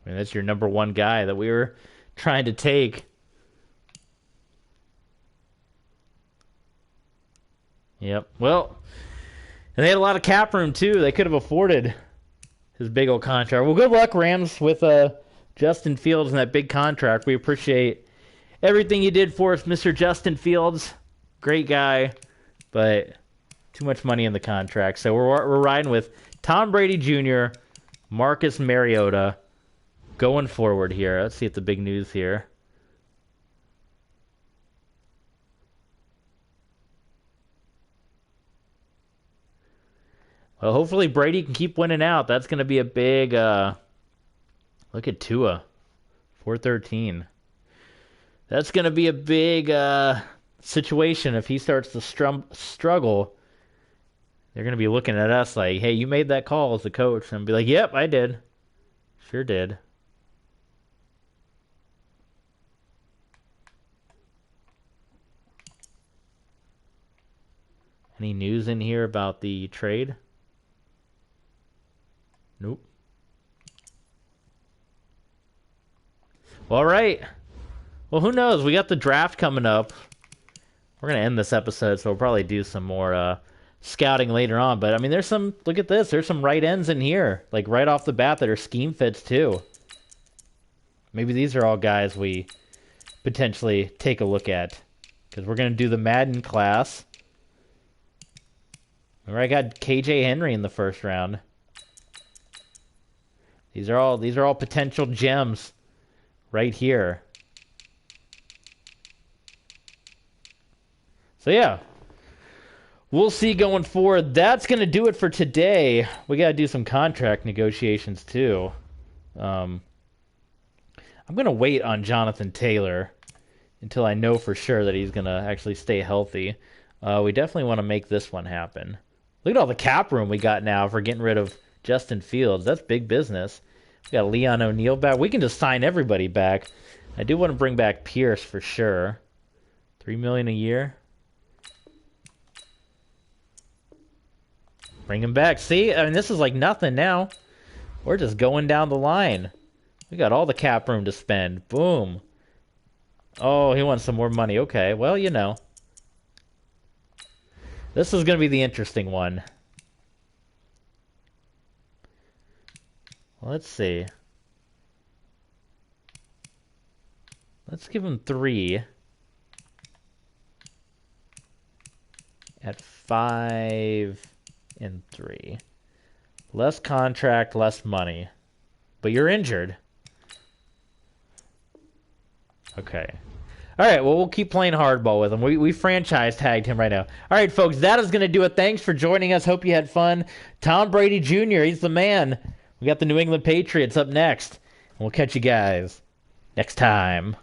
I mean, that's your number one guy that we were trying to take. Yep. Well, and they had a lot of cap room, too. They could have afforded his big old contract. Well, good luck, Rams, with Justin Fields and that big contract. We appreciate everything you did for us, Mr. Justin Fields. Great guy, but too much money in the contract. So we're riding with Tom Brady Jr., Marcus Mariota, going forward here. Let's see if the big news here. Well, hopefully Brady can keep winning out. That's going to be a big, look at Tua, 413. That's going to be a big situation if he starts to struggle. They're going to be looking at us like, hey, you made that call as the coach. And be like, yep, I did. Sure did. Any news in here about the trade? Nope. All right. Well, who knows? We got the draft coming up. We're going to end this episode, so we'll probably do some more scouting later on. But, I mean, there's some... Look at this. There's some right ends in here. Like, right off the bat that are scheme fits, too. Maybe these are all guys we potentially take a look at. Because we're going to do the Madden class. Remember, I got KJ Henry in the first round. These are all potential gems right here. So yeah, we'll see going forward. That's going to do it for today. We got to do some contract negotiations too. I'm going to wait on Jonathan Taylor until I know for sure that he's going to actually stay healthy. We definitely want to make this one happen. Look at all the cap room we got now for getting rid of Justin Fields. That's big business. We got Leon O'Neal back. We can just sign everybody back. I do want to bring back Pierce for sure. $3 million a year. Bring him back. See, I mean, this is like nothing now. We're just going down the line. We got all the cap room to spend. Boom. Oh, he wants some more money. Okay, well, you know. This is going to be the interesting one. Let's see. Let's give him 3 at 5 and 3. Less contract, less money. But you're injured. Okay. All right, well, we'll keep playing hardball with him. We franchise tagged him right now. All right, folks, that is going to do it. Thanks for joining us. Hope you had fun. Tom Brady Jr., he's the man. We got the New England Patriots up next. And we'll catch you guys next time.